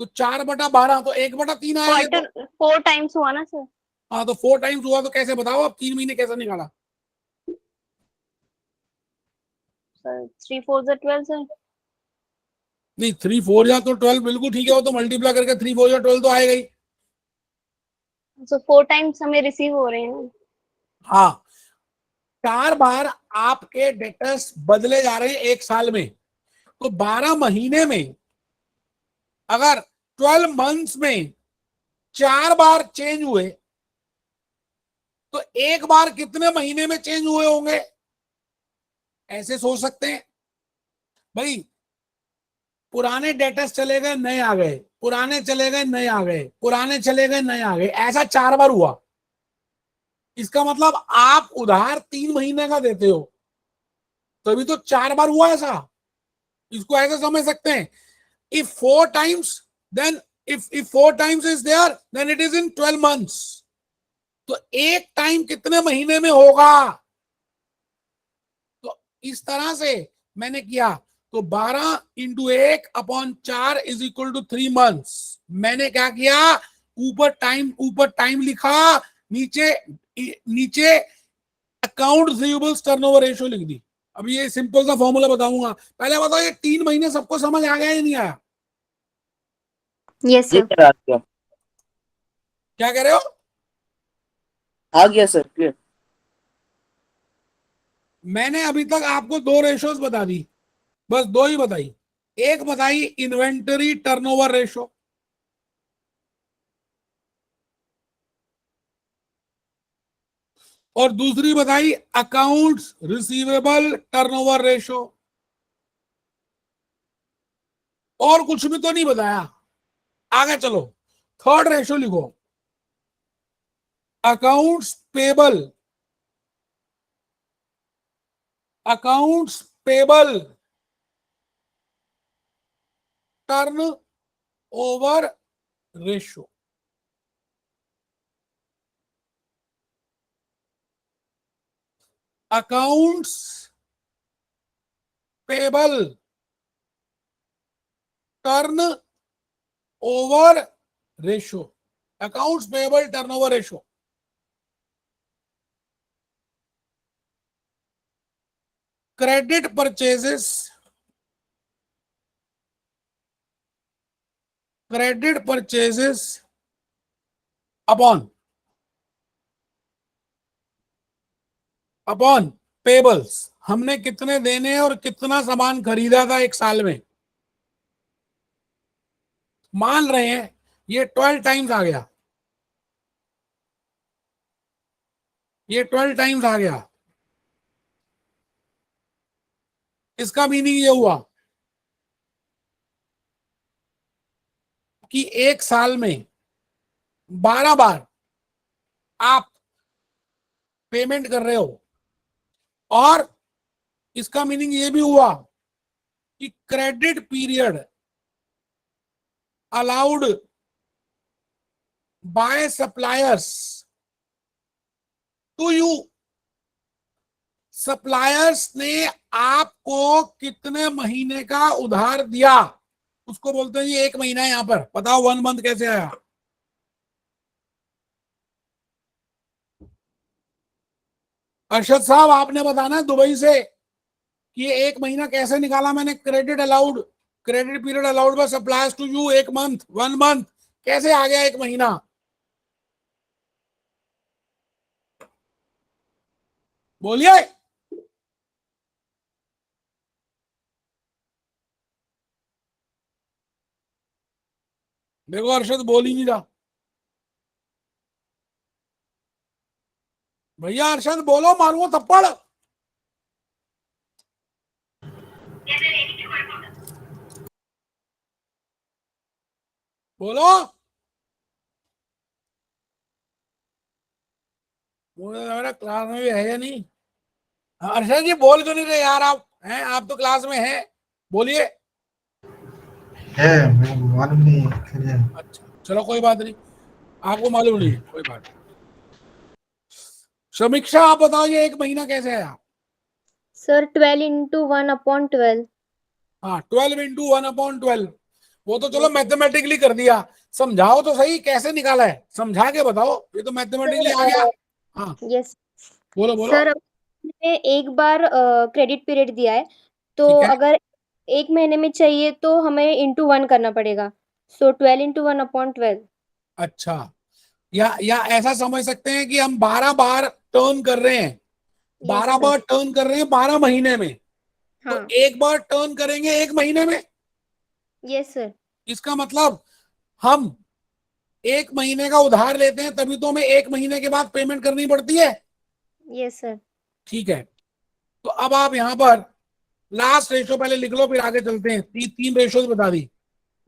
तो 4/12, तो 1/3 आया ये तो। क्वार्टर 4 टाइम्स हुआ ना सर। हाँ, तो 4 टाइम्स हुआ, तो कैसे बताओ आप 3 महीने कैसे निकाला? सर 3 4 से 12 सर। नहीं, 3 4 या तो 12 बिल्कुल ठीक है, वो तो मल्टीप्लाई करके 3 4 या 12 तो आएगा ही। सो 4 टाइम्स हमें रिसीव हो रहे हैं। हाँ, 4 बार आपके डेटर्स बदले जा रहे हैं एक साल में, तो 12 महीने में अगर 12 मंथ्स में 4 बार चेंज हुए, तो एक बार कितने महीने में चेंज हुए होंगे? ऐसे सोच सकते हैं भाई, पुराने डेटर्स चले गए, नए आ गए, पुराने चले गए, नए आ गए, पुराने चले गए, नए आ गए, ऐसा 4 बार हुआ। इसका मतलब आप उधार 3 महीने का देते हो, तभी तो 4 बार हुआ ऐसा। इसको ऐसे समझ सकते हैं, if 4 times, then if 4 times is there, then it is in 12 months. तो एक टाइम कितने महीने में होगा? तो इस तरह से मैंने किया, तो 12 into 1/4 is equal to 3 months. मैंने क्या किया, ऊपर टाइम लिखा, नीचे नीचे अकाउंट रिसीवेबल्स टर्नओवर रेशियो लिख दी। अब ये सिंपल सा फॉर्मूला बताऊंगा, पहले बताओ ये 3 महीने सबको समझ आ गया या नहीं आया? यस ये सर। क्या आ गया? क्या कह रहे हो? आ गया सर, क्लियर। मैंने अभी तक आपको 2 रेशोज बता दी, बस 2 ही बताई। एक बताई इन्वेंटरी टर्नओवर रेशो, और दूसरी बताई अकाउंट्स रिसीवेबल टर्नओवर रेशो। और कुछ भी तो नहीं बताया। आगे चलो, थर्ड रेशो लिखो, accounts payable, accounts payable turn over ratio. Accounts payable turn over ratio, accounts payable turnover ratio. Credit purchases, credit purchases upon payables, हमने कितने देने और कितना सामान खरीदा था एक साल में। मान रहे हैं ये 12 टाइम्स आ गया, ये 12 टाइम्स आ गया। इसका मीनिंग ये हुआ कि एक साल में 12 बार आप पेमेंट कर रहे हो, और इसका मीनिंग ये भी हुआ कि credit period allowed by suppliers to you, suppliers ने आपको कितने महीने का उधार दिया, उसको बोलते हैं ये 1 महीना है। यहां पर बताओ 1 मंथ कैसे आया। अरशद साहब आपने बताना है दुबई से कि ये 1 महीना कैसे निकाला मैंने। Credit allowed, credit period allowed by suppliers to you 1 month, 1 month कैसे आ गया 1 महीना। बोलिए। देखो अरशद बोल ही नहीं रहा। भैया अरशद बोलो, मारूंगा थप्पड़। बोलो। मेरा क्लास में भी है या नहीं। अरशद जी बोल क्यों नहीं रहे यार आप हैं, आप तो क्लास में हैं, बोलिए। है मालूम नहीं है। अच्छा चलो कोई बात नहीं, आपको मालूम नहीं है, कोई बात नहीं। समीक्षा आप बताओ ये 1 महीना कैसे आया। Sir 12 into 1/12। हाँ 12 into 1/12, वो तो चलो मैथमेटिकली कर दिया, समझाओ तो सही कैसे निकाला है, समझा के बताओ। ये तो मैथमेटिकली आ गया। हाँ यस बोलो बोलो। सर, हमने एक बार क्रेडिट पीरियड दिया है, तो ठीक है। अगर 1 महीने में चाहिए तो हमें into 1 करना पड़ेगा। सो 12 into 1/12। अच्छा, या ऐसा समझ सकते हैं कि हम 12 बार टर्न कर रहे हैं, 12 सर। बार टर्न कर रहे हैं 12 महीने में, तो हाँ 1 बार टर्न करेंगे 1 महीने में। Yes sir. इसका मतलब हम 1 महीने का उधार लेते हैं तभी तो हमें 1 महीने के बाद पेमेंट करनी पड़ती है। Yes sir. ठीक है, तो अब आप यहां पर लास्ट रेशो पहले लिख लो, फिर आगे चलते हैं। 3 रेशोज बता दी।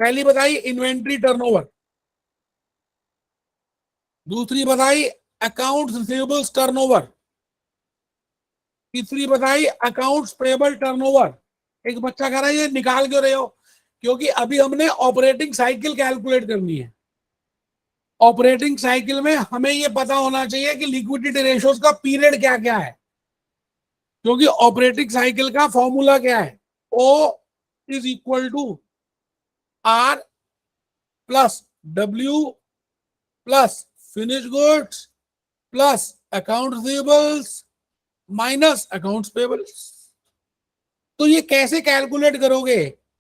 पहली बताई इन्वेंट्री टर्नओवर, दूसरी बताई अकाउंट्स रिसीवेबल्स टर्नओवर, तीसरी बताई अकाउंट्स पेएबल टर्नओवर। एक बच्चा कह रहा है ये निकाल क्यों रहे हो, क्योंकि अभी हमने ऑपरेटिंग साइकिल कैलकुलेट करनी है। ऑपरेटिंग साइकिल में हमें ये पता होना चाहिए कि लिक्विडिटी रेशियोज का पीरियड क्या क्या है, क्योंकि ऑपरेटिंग साइकिल का फॉर्मूला क्या है, O is equal to R plus W plus finish goods plus account receivables minus accounts payables. तो ये कैसे कैलकुलेट करोगे,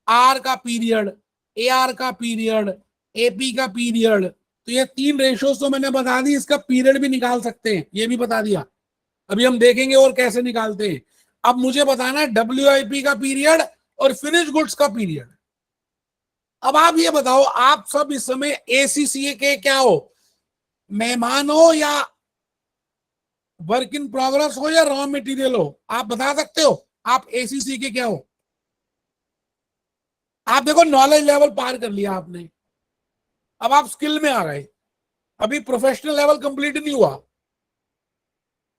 आर का पीरियड, AR का पीरियड, AP का पीरियड। तो ये 3 रेशियोज तो मैंने बता दी, इसका पीरियड भी निकाल सकते हैं, ये भी बता दिया। अभी हम देखेंगे और कैसे निकालते हैं। अब मुझे बताना है WIP का पीरियड और फिनिश गुड्स का पीरियड। अब आप ये बताओ, आप सब इस समय ACCA के क्या हो, मेहमान हो या वर्क इन प्रोग्रेस हो या रॉ मटेरियल हो, आप बता सकते हो आप ACCA के क्या हो। आप देखो नॉलेज लेवल पार कर लिया आपने, अब आप स्किल में आ गए, अभी प्रोफेशनल लेवल कंप्लीट नहीं हुआ।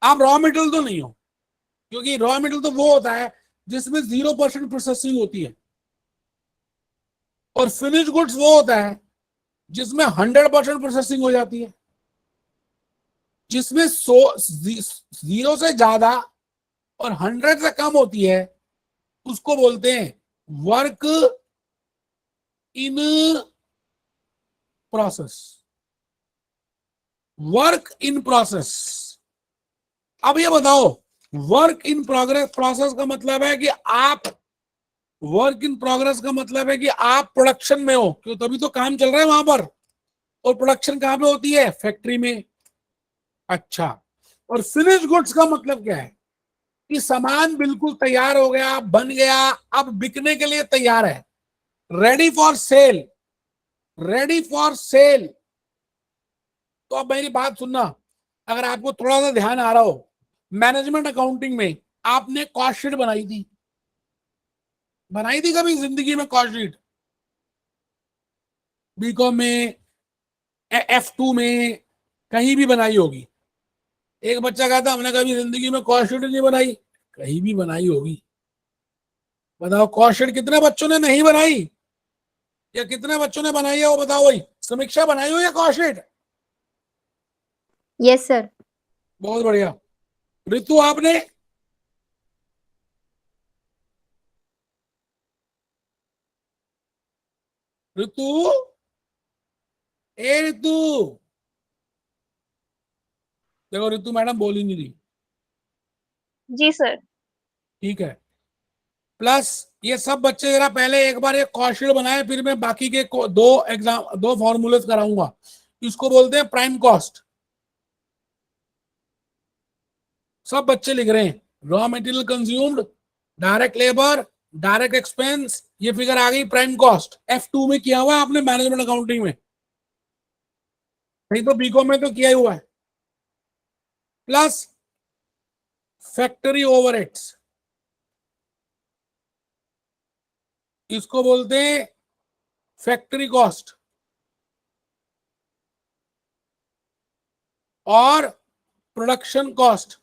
आप रॉ मटेरियल तो नहीं हो, क्योंकि रॉ मटेरियल तो वो होता है जिसमें 0% प्रोसेसिंग होती है, और फिनिश गुड्स वो होता है जिसमें 100% प्रोसेसिंग हो जाती है। जिसमें 0 से ज्यादा और 100 से कम होती है उसको बोलते हैं work in process, work in process. अब ये बताओ, वर्क इन प्रोग्रेस प्रोसेस का मतलब है कि आप, वर्क इन प्रोग्रेस का मतलब है कि आप प्रोडक्शन में हो, क्यों, तभी तो काम चल रहा है वहां पर। और प्रोडक्शन कहां पे होती है? फैक्ट्री में। अच्छा, और फिनिश गुड्स का मतलब क्या है? कि सामान बिल्कुल तैयार हो गया, बन गया, अब बिकने के लिए तैयार है, ready for sale, ready for sale. तो अब मेरी बात सुनना, अगर आपको थोड़ा सा ध्यान आ रहा हो, मैनेजमेंट अकाउंटिंग में आपने कॉस्ट शीट बनाई थी, बनाई थी कभी जिंदगी में कॉस्ट शीट? बीकॉम में, F2 में, कहीं भी बनाई होगी। एक बच्चा कहता हमने कभी जिंदगी में कॉस्ट शीट नहीं बनाई, कहीं भी बनाई होगी। बताओ कॉस्ट शीट कितने बच्चों ने नहीं बनाई, या कितने बच्चों ने बनाई है वो बताओ। वही समीक्षा बनाई हो या कॉस्ट शीट? Yes sir. बहुत बढ़िया। ऋतु आपने? ऋतु, ए ऋतु, देखो ऋतु मैडम बोल ही नहीं रही। जी सर। ठीक है, प्लस ये सब बच्चे जरा पहले एक बार ये कॉस्ट शीट बनाए, फिर मैं बाकी के दो फॉर्मूलेस कराऊंगा। इसको बोलते हैं प्राइम कॉस्ट। सब बच्चे लिख रहे हैं, raw material consumed, direct labour, direct expense, ये फिगर आ गई प्राइम कॉस्ट। F2 में किया हुआ है आपने मैनेजमेंट अकाउंटिंग में, नहीं तो बीकॉम में तो किया ही हुआ है। प्लस फैक्ट्री ओवरहेड्स, इसको बोलते हैं फैक्ट्री कॉस्ट, और प्रोडक्शन कॉस्ट।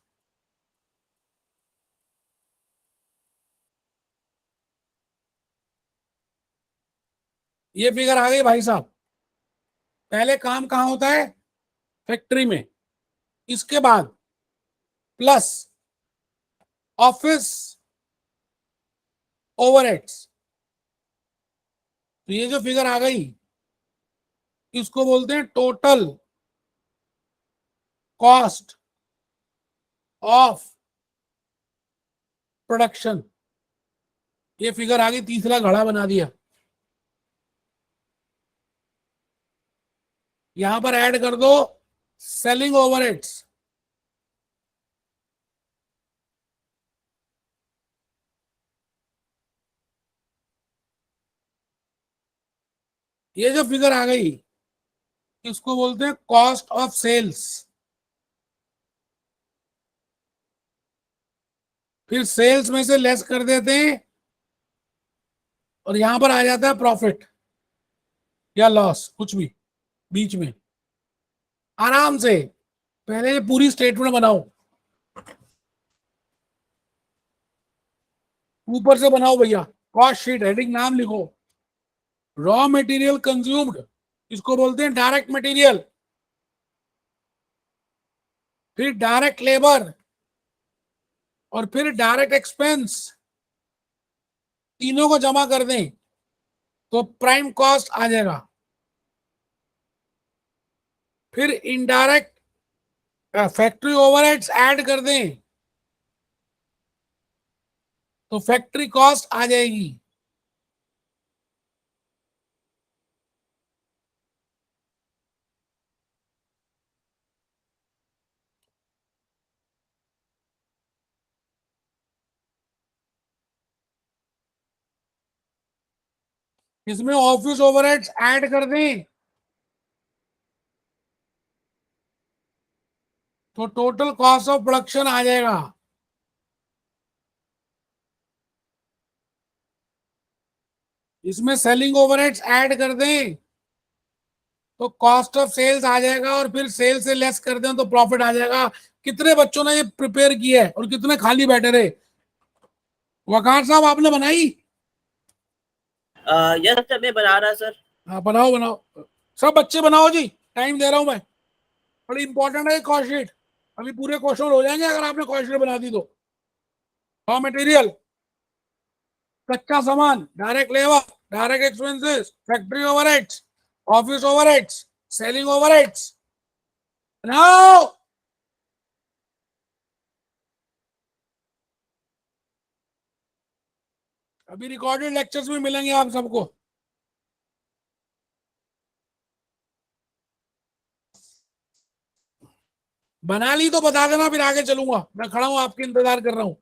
ये फिगर आ गई भाई साहब। पहले काम कहां होता है? फैक्ट्री में। इसके बाद प्लस ऑफिस ओवरहेड्स, तो ये जो फिगर आ गई इसको बोलते हैं टोटल कॉस्ट ऑफ प्रोडक्शन। ये फिगर आ गई, तीसरा घड़ा बना दिया। यहां पर ऐड कर दो सेलिंग ओवरहेड्स, ये जो फिगर आ गई इसको बोलते हैं कॉस्ट ऑफ सेल्स। फिर सेल्स में से लेस कर देते हैं और यहां पर आ जाता है प्रॉफिट या लॉस, कुछ भी बीच में। आराम से पहले ये पूरी स्टेटमेंट बनाओ, ऊपर से बनाओ भैया। कॉस्ट शीट हेडिंग नाम लिखो, रॉ मटेरियल कंज्यूम्ड, इसको बोलते हैं डायरेक्ट मटेरियल, फिर डायरेक्ट लेबर, और फिर डायरेक्ट एक्सपेंस, तीनों को जमा कर दें तो प्राइम कॉस्ट आ जाएगा। फिर इनडायरेक्ट फैक्ट्री ओवरहेड्स ऐड कर दें तो फैक्ट्री कॉस्ट आ जाएगी। इसमें ऑफिस ओवरहेड्स ऐड कर दें तो टोटल कॉस्ट ऑफ प्रोडक्शन आ जाएगा। इसमें सेलिंग ओवरहेड्स ऐड कर दें तो कॉस्ट ऑफ सेल्स आ जाएगा, और फिर सेल से लेस कर दें तो प्रॉफिट आ जाएगा। कितने बच्चों ने ये प्रिपेयर किया है और कितने खाली बैठे रहे? वकार साहब आपने बनाई? यस सर, मैं बना रहा सर। हाँ बनाओ बनाओ, सब बच्चे बनाओ जी, टाइम दे रहा हूं मैं। बड़ी इंपॉर्टेंट है कॉस्ट शीट, अभी पूरे क्वेश्चन हो जाएंगे अगर आपने कॉस्ट शीट बना दी तो। रॉ मटेरियल, कच्चा सामान, direct labour, direct expenses, factory overheads, office overheads, selling overheads. Now अभी रिकॉर्डेड लेक्चर्स में मिलेंगे आप सबको। बना ली तो बता देना, फिर आगे चलूंगा। मैं खड़ा हूं, आपके इंतजार कर रहा हूं,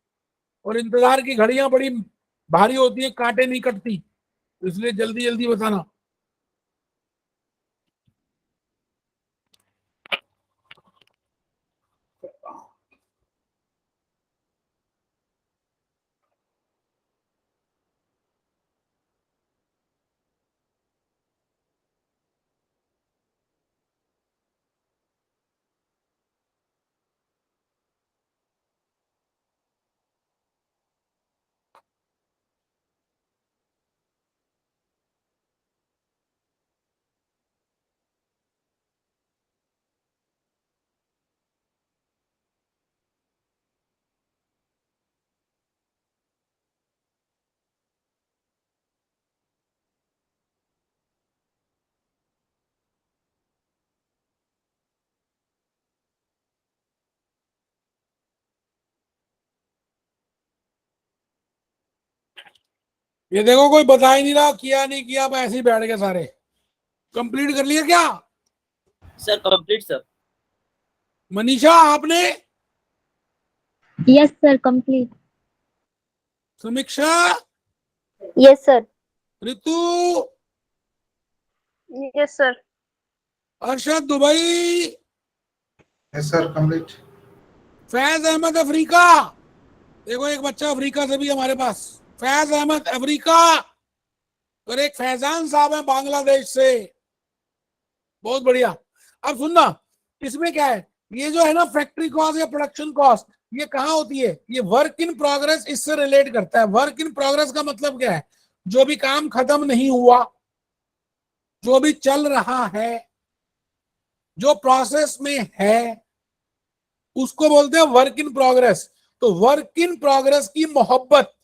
और इंतजार की घड़ियां बड़ी भारी होती है, कांटे नहीं कटती, इसलिए जल्दी जल्दी बताना। ये देखो, कोई बता ही नहीं रहा किया नहीं किया, अब ऐसे ही बैठ गए सारे। कंप्लीट कर लिया क्या सर? Complete sir. मनीषा आपने? Yes sir, complete. Samiksha, yes sir. Ritu, yes sir. Arshad Dubai, yes sir complete. Faiz Ahmad Africa. देखो एक बच्चा अफ्रीका से भी हमारे पास, फैज अहमद अफ्रीका। और एक फैजान साहब है बांग्लादेश से। बहुत बढ़िया। अब सुनना, इसमें क्या है, ये जो है ना फैक्ट्री कॉस्ट या प्रोडक्शन कॉस्ट, ये कहाँ होती है? ये वर्क इन प्रोग्रेस इससे रिलेट करता है। वर्क इन प्रोग्रेस का मतलब क्या है? जो भी काम खत्म नहीं हुआ, जो भी चल रहा है, जो प्रोसेस में है, उसको बोलते हैं वर्क इन प्रोग्रेस। तो वर्क इन प्रोग्रेस की मोहब्बत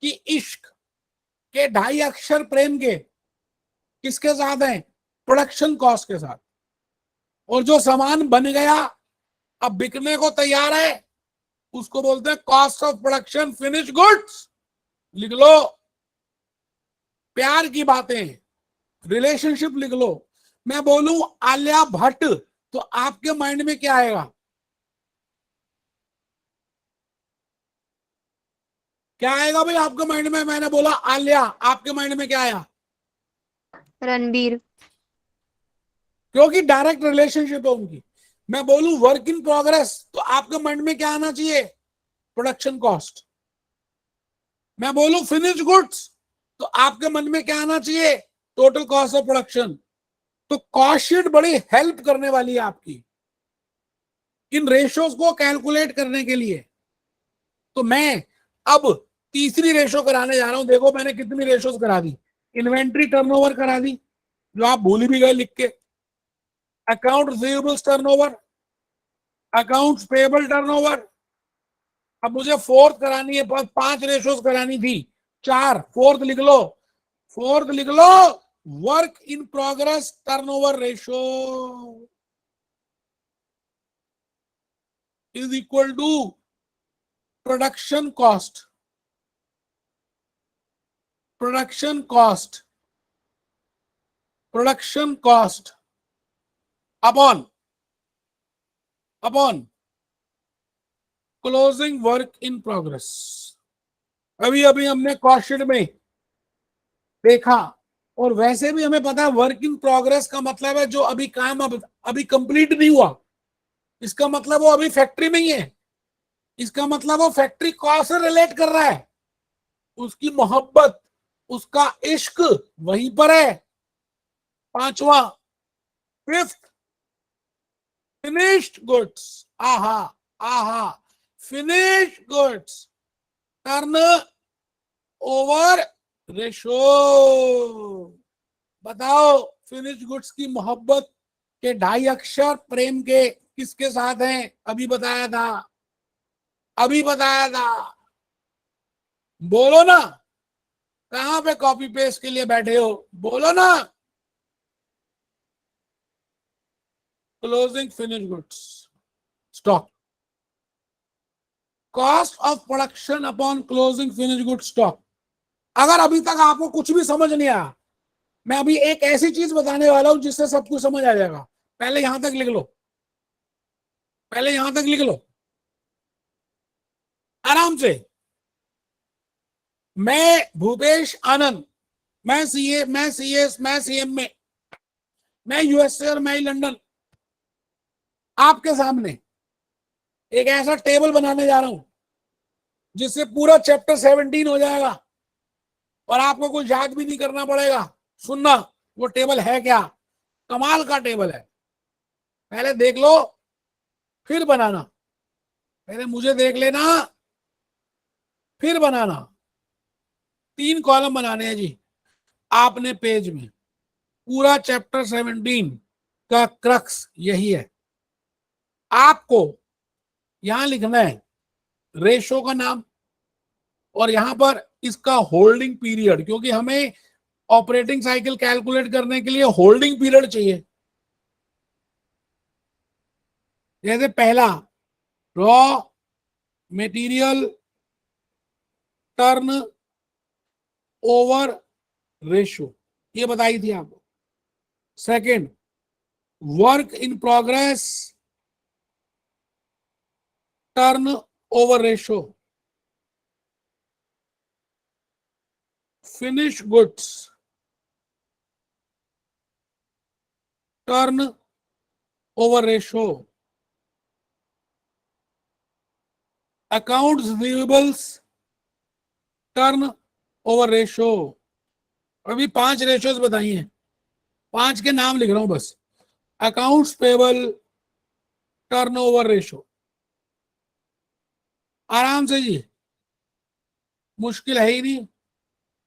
की इश्क के 2.5 अक्षर प्रेम के किसके साथ हैं? प्रोडक्शन कॉस्ट के साथ। और जो सामान बन गया, अब बिकने को तैयार है, उसको बोलते हैं cost of production, finish goods. लिख लो। प्यार की बातें, रिलेशनशिप लिख लो। मैं बोलूं आलिया भट्ट, तो आपके माइंड में क्या आएगा? क्या आएगा भाई आपके माइंड में? मैंने बोला आलिया, आपके माइंड में क्या आया? रणबीर। क्योंकि डायरेक्ट रिलेशनशिप है उनकी। मैं बोलूं वर्क इन प्रोग्रेस, तो आपके माइंड में क्या आना चाहिए? Production cost. मैं बोलूं फिनिश गुड्स, तो आपके मन में क्या आना चाहिए? Total cost of production. तो कॉस्ट शीट बड़ी हेल्प करने वाली है आपकी इन रेशियोज को कैलकुलेट करने के लिए। तो मैं अब तीसरी रेशो कराने जा रहा हूं। देखो मैंने कितनी रेशोज करा दी। इन्वेंट्री टर्नओवर करा दी, जो आप भूल भी गए लिख के। Account receivables turnover, accounts payable turnover. अब मुझे फोर्थ करानी है, 5 रेशोज करानी थी, 4, फोर्थ लिख लो। फोर्थ लिख लो, work in progress turnover ratio is equal to production cost, production cost, production cost upon closing work in progress. अभी अभी हमने कॉस्ट शीट में देखा, और वैसे भी हमें पता है वर्क इन प्रोग्रेस का मतलब है जो अभी काम अभी कंप्लीट नहीं हुआ। इसका मतलब वो अभी फैक्ट्री में ही है। इसका मतलब वो फैक्ट्री कॉस्ट से रिलेट कर रहा है। उसकी मोहब्बत, उसका इश्क वहीं पर है। 5वां, फिफ्थ, फिनिश्ड गुड्स। आहा आहा, finished goods turn over ratio. बताओ फिनिश्ड गुड्स की मोहब्बत के 2.5 अक्षर प्रेम के किसके साथ हैं? अभी बताया था, अभी बताया था। बोलो ना, कहां पे कॉपी पेस्ट के लिए बैठे हो, बोलो ना। Closing finish goods stock, cost of production upon closing finish good stock. अगर अभी तक आपको कुछ भी समझ नहीं आया, मैं अभी एक ऐसी चीज बताने वाला हूं जिससे सब कुछ समझ आ जाएगा। पहले यहां तक लिख लो, पहले यहां तक लिख लो आराम से। मैं भूपेश आनंद, मैं सीए, मैं सीएस, मैं सीएम में, मैं यूएसए और मैं लंदन, आपके सामने एक ऐसा टेबल बनाने जा रहा हूं जिससे पूरा चैप्टर 17 हो जाएगा और आपको कुछ याद भी नहीं करना पड़ेगा। सुनना, वो टेबल है क्या, कमाल का टेबल है। पहले देख लो फिर बनाना, पहले मुझे देख लेना फिर बनाना। 3 कॉलम बनाने हैं जी आपने पेज में। पूरा चैप्टर 17 का क्रक्स यही है। आपको यहां लिखना है रेशो का नाम और यहां पर इसका होल्डिंग पीरियड, क्योंकि हमें ऑपरेटिंग साइकिल कैलकुलेट करने के लिए होल्डिंग पीरियड चाहिए। जैसे पहला raw material turn over ratio, ये बताई थी आपको। Second work in progress turn over ratio. Finish goods turn over ratio. Accounts receivables turn over ratio. अभी 5 रेशोज बताई हैं, 5 के नाम लिख रहा हूं बस। Accounts payable turn over ratio. आराम से जी, मुश्किल है ही नहीं।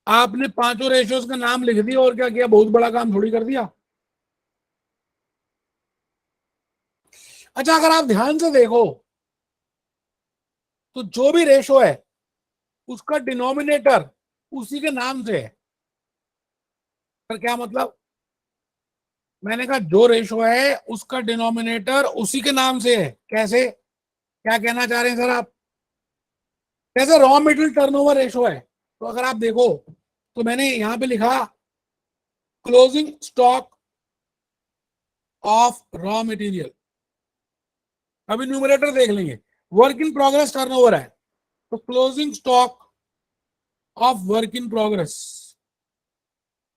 आपने 5 रेशोज का नाम लिख दिया और क्या किया, बहुत बड़ा काम थोड़ी कर दिया। अच्छा, अगर आप ध्यान से देखो तो जो भी रेशो है उसका डिनोमिनेटर उसी के नाम से है। पर क्या मतलब, मैंने कहा जो रेशो है उसका डिनोमिनेटर उसी के नाम से है। कैसे, क्या कहना चाह रहे हैं सर आप? जैसे रॉ मटेरियल टर्नओवर रेशो है, तो अगर आप देखो तो मैंने यहां पे लिखा closing stock of raw material. अभी न्यूमरेटर देख लेंगे। वर्क इन प्रोग्रेस टर्नओवर है तो closing stock of work in progress.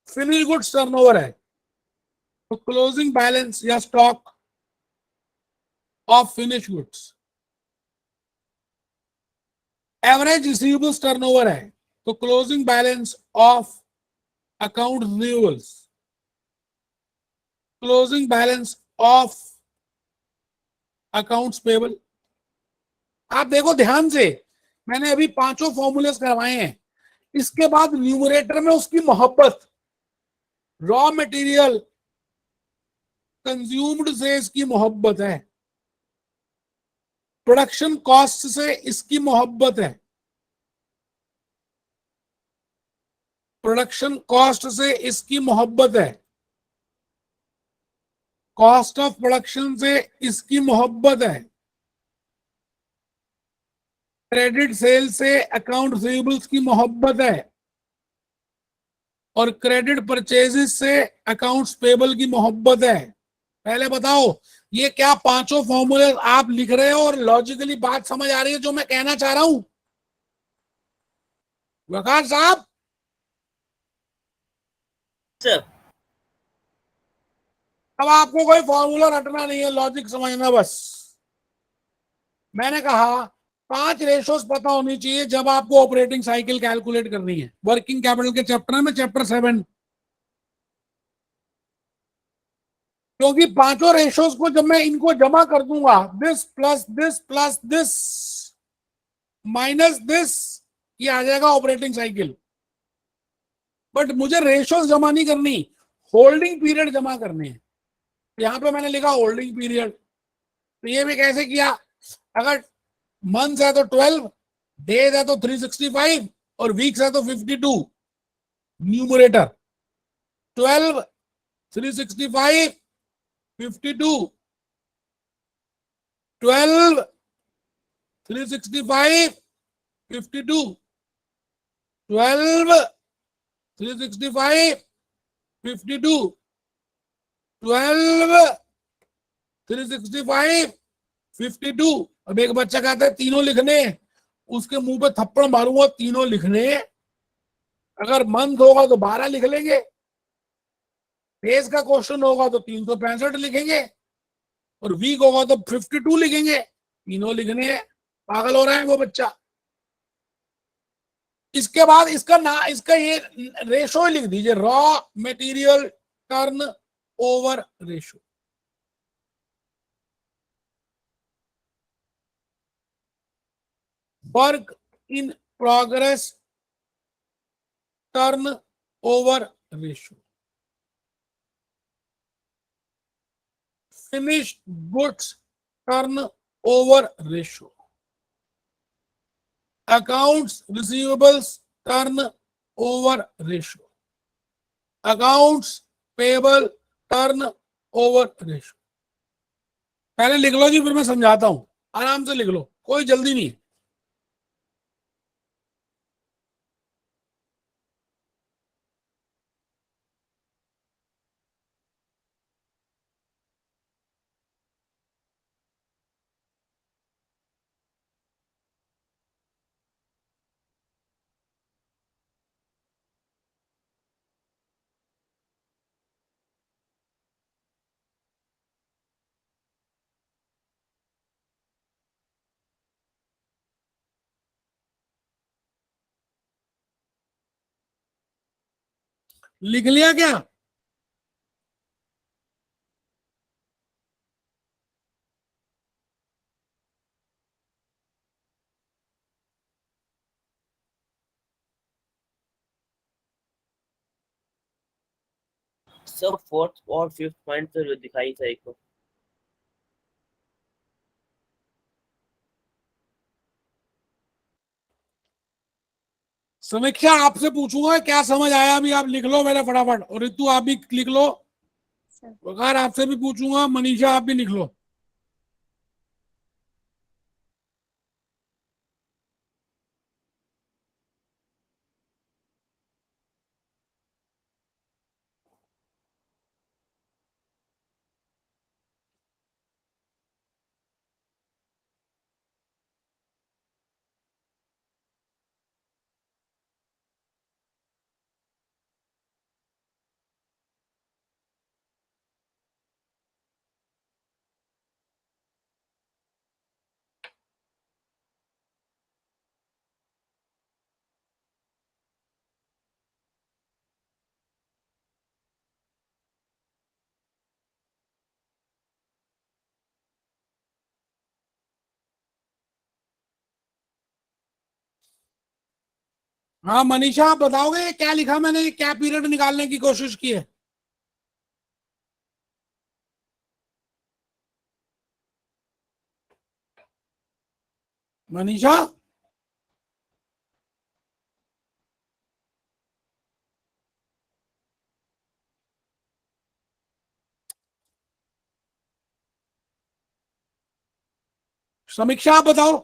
Finish goods turnover है तो क्लोजिंग बैलेंस या stock of finish goods. Average receivables turnover है तो closing balance of account receivables. Closing balance of accounts payable. आप देखो ध्यान से, मैंने अभी 5 फॉर्मूलेस करवाए हैं। इसके बाद न्यूमरेटर में उसकी मोहब्बत, रॉ मटेरियल कंज्यूम्ड से इसकी मोहब्बत है, प्रोडक्शन कॉस्ट से इसकी मोहब्बत है, प्रोडक्शन कॉस्ट से इसकी मोहब्बत है, कॉस्ट ऑफ प्रोडक्शन से इसकी मोहब्बत है, क्रेडिट सेल से अकाउंट रिसीवेबल्स की मोहब्बत है और क्रेडिट परचेजेस से अकाउंट्स पेबल की मोहब्बत है। पहले बताओ ये क्या 5 फॉर्मूले आप लिख रहे हो और लॉजिकली बात समझ आ रही है जो मैं कहना चाह रहा हूं? वकार साहब सर, अब आपको कोई फॉर्मूला रटना नहीं है, लॉजिक समझना बस। मैंने कहा 5 रेशोस पता होनी चाहिए जब आपको ऑपरेटिंग साइकिल कैलकुलेट करनी है। वर्किंग कैपिटल के चैप्टर में चैप्टर 7, क्योंकि 5 रेशोस को जब मैं इनको जमा कर दूंगा, this plus this minus this, ये आ जाएगा ऑपरेटिंग साइकिल। बट मुझे रेशोस जमा नहीं करनी, होल्डिंग पीरियड जमा करने हैं। यहां पे मैंने लिखा होल्डिंग पीरियड। तो ये भी कैसे किया, अगर मंथ्स है तो 12, डेज है तो 365 और वीक्स है तो 52। न्यूमरेटर 12 365 52 12 365 52 12 365 52 12 365 52। अब एक बच्चा कहता है तीनों लिखने, उसके मुंह पे थप्पड़ मारूंगा, तीनों लिखने। अगर मंथ होगा तो 12 लिख लेंगे, डेज का क्वेश्चन होगा तो 365 लिखेंगे, और वीक होगा तो 52 लिखेंगे। तीनों लिखने हैं। पागल हो रहा है वो बच्चा। इसके बाद इसका ये रेशो लिख दीजिए, raw material turn over ratio. Work in progress turn over ratio. Finished goods turn over ratio. Accounts receivables turn over ratio. Accounts payable turn over ratio. पहले लिख लो जी, फिर मैं समझाता हूं। आराम से लिख लो, कोई जल्दी नहीं। लिख लिया क्या? सर फोर्थ और फिफ्थ पॉइंट तो दिखाई सही को। समीक्षा आपसे पूछूंगा क्या समझ आया, अभी आप लिख लो मेरा फटाफट। और ऋतु आप भी लिख लो। वकार आपसे भी पूछूंगा, मनीषा आप भी लिख लो। हाँ मनीषा आप बताओगे क्या लिखा मैंने, क्या पीरियड निकालने की कोशिश की है? मनीषा समीक्षा आप बताओ।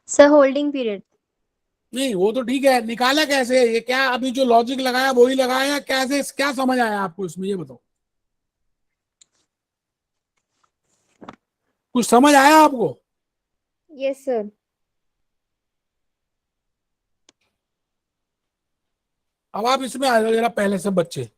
Sir holding period. नहीं वो तो ठीक है, निकाला कैसे? ये क्या अभी जो लॉजिक लगाया वही लगाया, कैसे क्या समझ आया आपको इसमें, ये बताओ। कुछ समझ आया आपको? Yes sir. अब आप इसमें आ जाओ जरा पहले से बच्चे।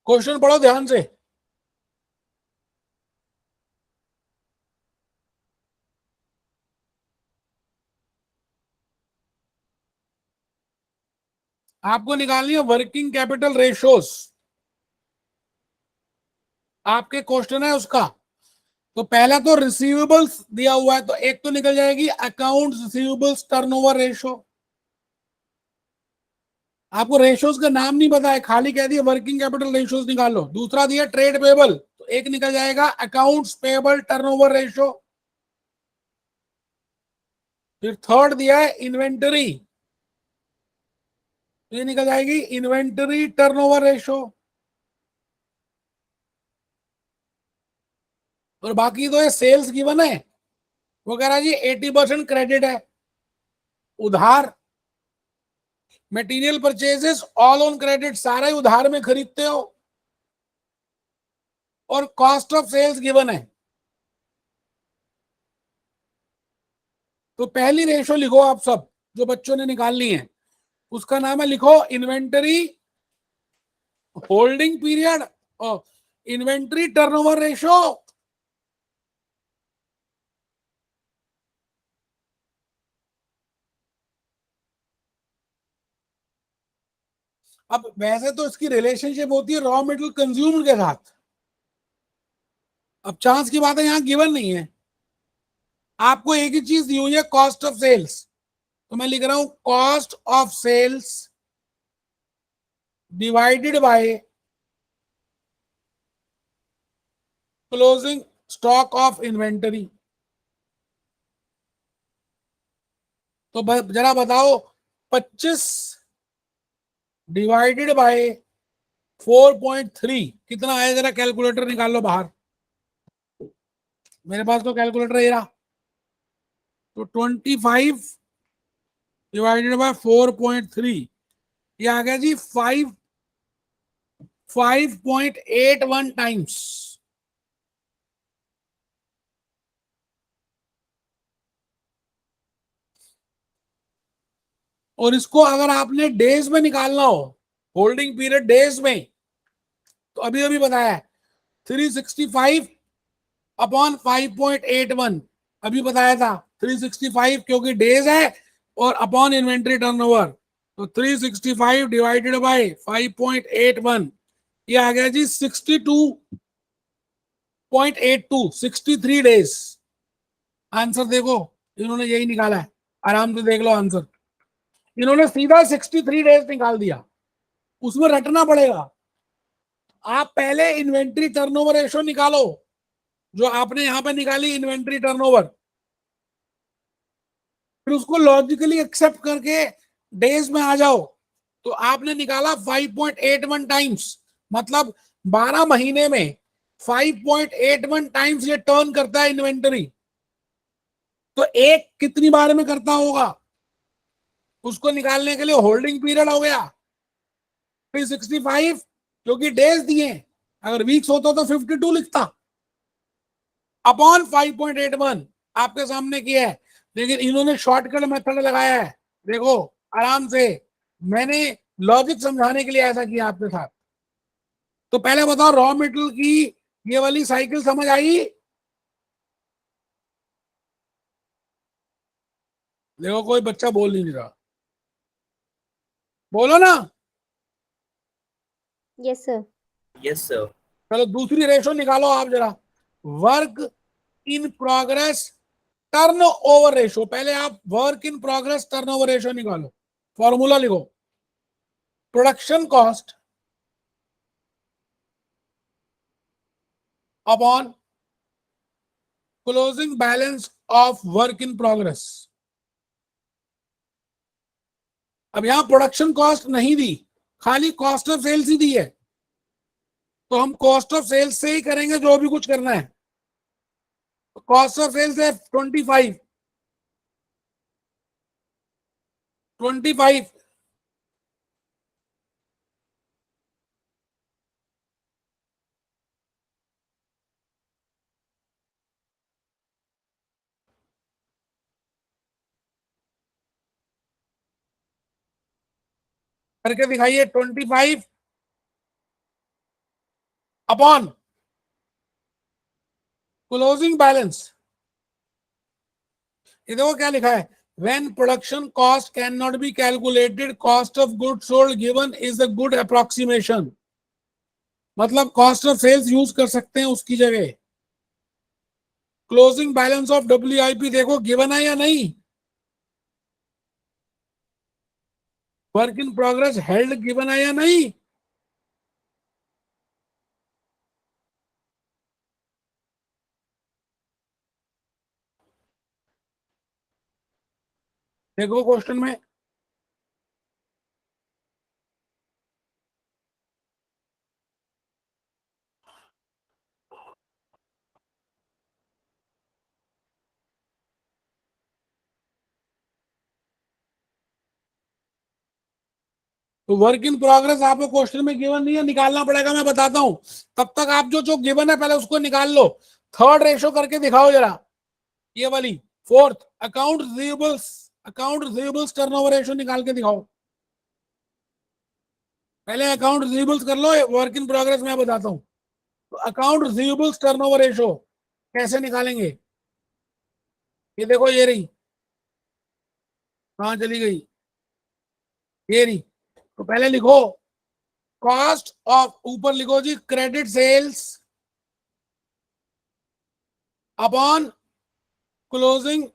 क्वेश्चन पढ़ो ध्यान से। आपको निकालनी है वर्किंग कैपिटल रेशोस। आपके क्वेश्चन है उसका। तो पहला तो रिसीवेबल्स दिया हुआ है, तो एक तो निकल जाएगी अकाउंट्स रिसीवेबल्स टर्नओवर रेशो। आपको रेशोस का नाम नहीं पता है, खाली कह दिया वर्किंग कैपिटल रेशोस निकालो। दूसरा दिया ट्रेड पेबल, तो तो एक निकल जाएगा अकाउंट्स पेबल टर्नओवर रेशो, फिर थर्ड दिया है इन्वेंटरी, तो ये निकल जाएगी इन्वेंटरी टर्नओवर रेशो, और बाकी तो ये सेल्स गिवन है, वो कह रहा है जी 80% क्रेडिट है, उधार, material purchases all on credit, सारा ही उधार में खरीदते हो, और कॉस्ट ऑफ सेल्स गिवन है। तो पहली रेशो लिखो आप सब जो बच्चों ने निकालनी है, उसका नाम है, लिखो इन्वेंटरी होल्डिंग पीरियड और इन्वेंटरी टर्नओवर रेशो। अब वैसे तो इसकी रिलेशनशिप होती है रॉ मेटेरियल कंज्यूम्ड के साथ, अब चांस की बात है, यहां गिवन नहीं है, आपको एक ही चीज दी हुई है कॉस्ट ऑफ सेल्स, तो मैं लिख रहा हूं cost of sales divided by closing stock of inventory. तो जरा बताओ 25 डिवाइडेड बाय 4.3 कितना आया, जरा कैलकुलेटर निकाल लो बाहर, मेरे पास तो कैलकुलेटर ये रहा, तो 25 डिवाइडेड बाय 4.3 ये आ गया जी 5.81 टाइम्स। और इसको अगर आपने डेज में निकालना हो, होल्डिंग पीरियड डेज में, तो अभी अभी बताया 365 अपॉन 5.81, अभी बताया था 365 क्योंकि डेज है और अपॉन इन्वेंट्री टर्नओवर, तो 365 डिवाइडेड बाय 5.81 ये आ गया जी 62.82, 63 डेज। आंसर देखो, इन्होंने यही निकाला है, आराम से देख लो आंसर, इन्होंने सीधा 63 डेज निकाल दिया, उसमें रटना पड़ेगा। आप पहले इन्वेंट्री टर्नओवर रेशो निकालो, जो आपने यहां पे निकाली इन्वेंट्री टर्नओवर, फिर उसको लॉजिकली एक्सेप्ट करके डेज में आ जाओ, तो आपने निकाला 5.81 टाइम्स, मतलब 12 महीने में 5.81 टाइम्स ये टर्न करता है इन्वेंटरी, तो एक कितनी बार में करता होगा, उसको निकालने के लिए होल्डिंग पीरियड हो गया 365, क्योंकि डेज दिए, अगर वीक्स होता तो 52 लिखता, अपॉन 5.81 आपके सामने किया है, लेकिन इन्होंने शॉर्टकट मेथड लगाया है, देखो आराम से, मैंने लॉजिक समझाने के लिए ऐसा किया आपके साथ। तो पहले बताओ रॉ मेटेरियल की ये वाली साइकिल समझ आई? देखो कोई बच्चा बोल नहीं रहा, बोलो ना। Yes sir. Yes sir. चलो दूसरी रेशो निकालो आप जरा, work in progress turn over ratio, पहले आप work in progress turn over ratio निकालो, फॉर्मूला लिखो, production cost upon closing balance of work in progress. अब यहां प्रोडक्शन कॉस्ट नहीं दी, खाली कॉस्ट ऑफ सेल्स ही दी है, तो हम कॉस्ट ऑफ सेल्स से ही करेंगे जो भी कुछ करना है। कॉस्ट ऑफ सेल्स है 25 करके दिखाइए, 25 अपॉन क्लोजिंग बैलेंस, ये देखो क्या लिखा है, when production cost cannot be calculated, cost of goods sold given is a good approximation, मतलब कॉस्ट ऑफ सेल्स यूज कर सकते हैं उसकी जगह। क्लोजिंग बैलेंस ऑफ WIP देखो गिवन है या नहीं, work in progress held given है या नहीं, देखो क्वेश्चन में, तो वर्क इन प्रोग्रेस आपको क्वेश्चन में गिवन नहीं है, निकालना पड़ेगा, मैं बताता हूं। तब तक आप जो जो गिवन है पहले उसको निकाल लो। थर्ड रेशो करके दिखाओ जरा, ये वाली fourth, account receivables turnover ratio निकाल के दिखाओ। पहले अकाउंट रिसीवेबल्स कर लो, वर्क इन प्रोग्रेस मैं बताता हूं। तो अकाउंट रिसीवेबल्स टर्नओवर रेशो कैसे निकालेंगे, ये देखो, ये रही, कहां चली गई, ये रही। तो पहले लिखो कॉस्ट ऑफ, ऊपर लिखो जी credit sales upon closing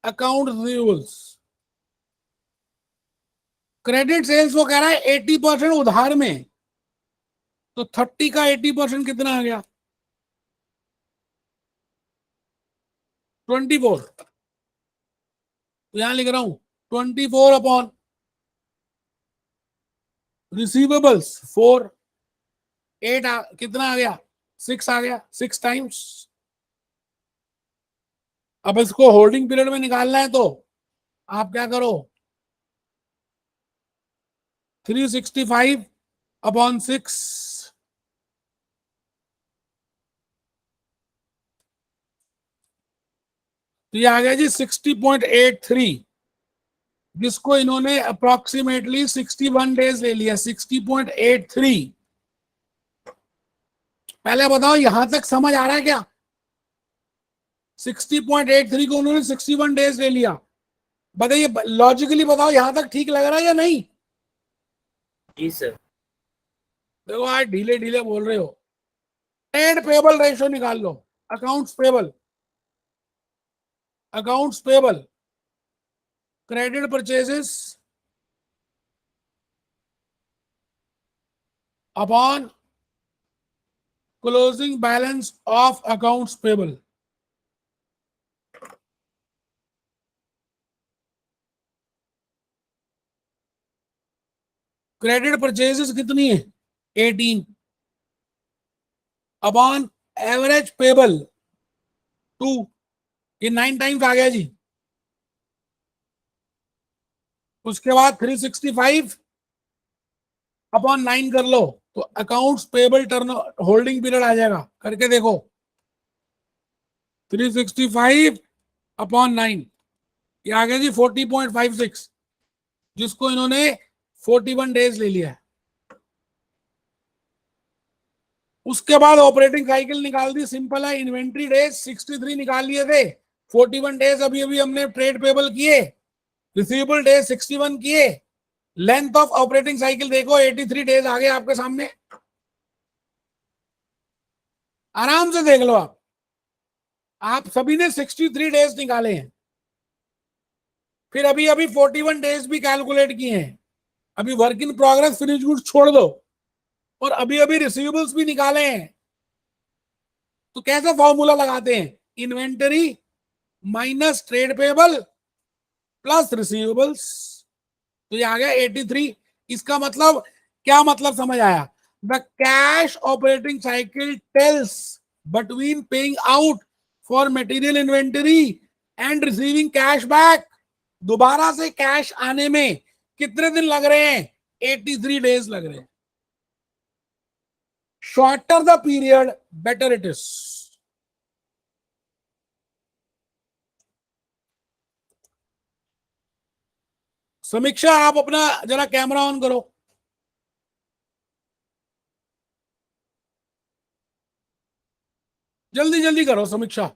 account receivables. Credit sales वो कह रहा है 80% उधार में, तो 30 का 80% कितना आ गया, 24। तो यहां लिख रहा हूं 24 अपॉन रिसीवेबल्स 4, 8 कितना आ गया, 6 आ गया, 6 टाइम्स। अब इसको होल्डिंग पीरियड में निकालना है, तो आप क्या करो, 365 अपॉन 6, तो ये आ गया जी 60.83, जिसको इन्होंने अप्रोक्सीमेटली 61 डेज ले लिया, 60.83। पहले बताओ यहां तक समझ आ रहा है क्या, 60.83 को उन्होंने 61 डेज ले लिया। बताइए लॉजिकली बताओ यहां तक ठीक लग रहा है या नहीं। जी सर। देखो आज ढीले ढीले बोल रहे हो। ट्रेड पेबल रेशो निकाल लो, accounts payable credit purchases upon closing balance of accounts payable. Credit purchases कितनी है, 18 अपॉन एवरेज पेबल 2, ये 9 टाइम्स आ गया जी। उसके बाद 365 अपॉन 9 कर लो, तो accounts payable turn holding period आ जाएगा, करके देखो। 365 अपॉन 9, ये आ गया जी 40.56, जिसको इन्होंने 41 डेज ले लिया है। उसके बाद ऑपरेटिंग साइकिल निकाल दी, सिंपल है। इन्वेंट्री डेज 63 निकाल लिए थे, 41 डेज अभी अभी हमने ट्रेड पेबल किए, रिसीवेबल डेज 61 किए, लेंथ ऑफ ऑपरेटिंग साइकिल देखो 83 डेज आ गए आपके सामने, आराम से देख लो। आप सभी ने 63 डेज निकाले हैं, फिर अभी अभी 41 डेज भी कैलकुलेट किए हैं। अभी work in progress finish goods छोड़ दो, और अभी अभी रिसीवेबल्स भी निकाले हैं। तो कैसे फॉर्मूला लगाते हैं, inventory minus trade payable plus receivables, तो ये आ गया 83। इसका मतलब क्या, मतलब समझ आया। The cash operating cycle tells between paying out for material inventory and receiving cash back, दोबारा से कैश आने में कितने दिन लग रहे हैं, 83 डेज लग रहे हैं। Shorter the period better it is. समीक्षा आप अपना जरा कैमरा ऑन करो, जल्दी जल्दी करो समीक्षा।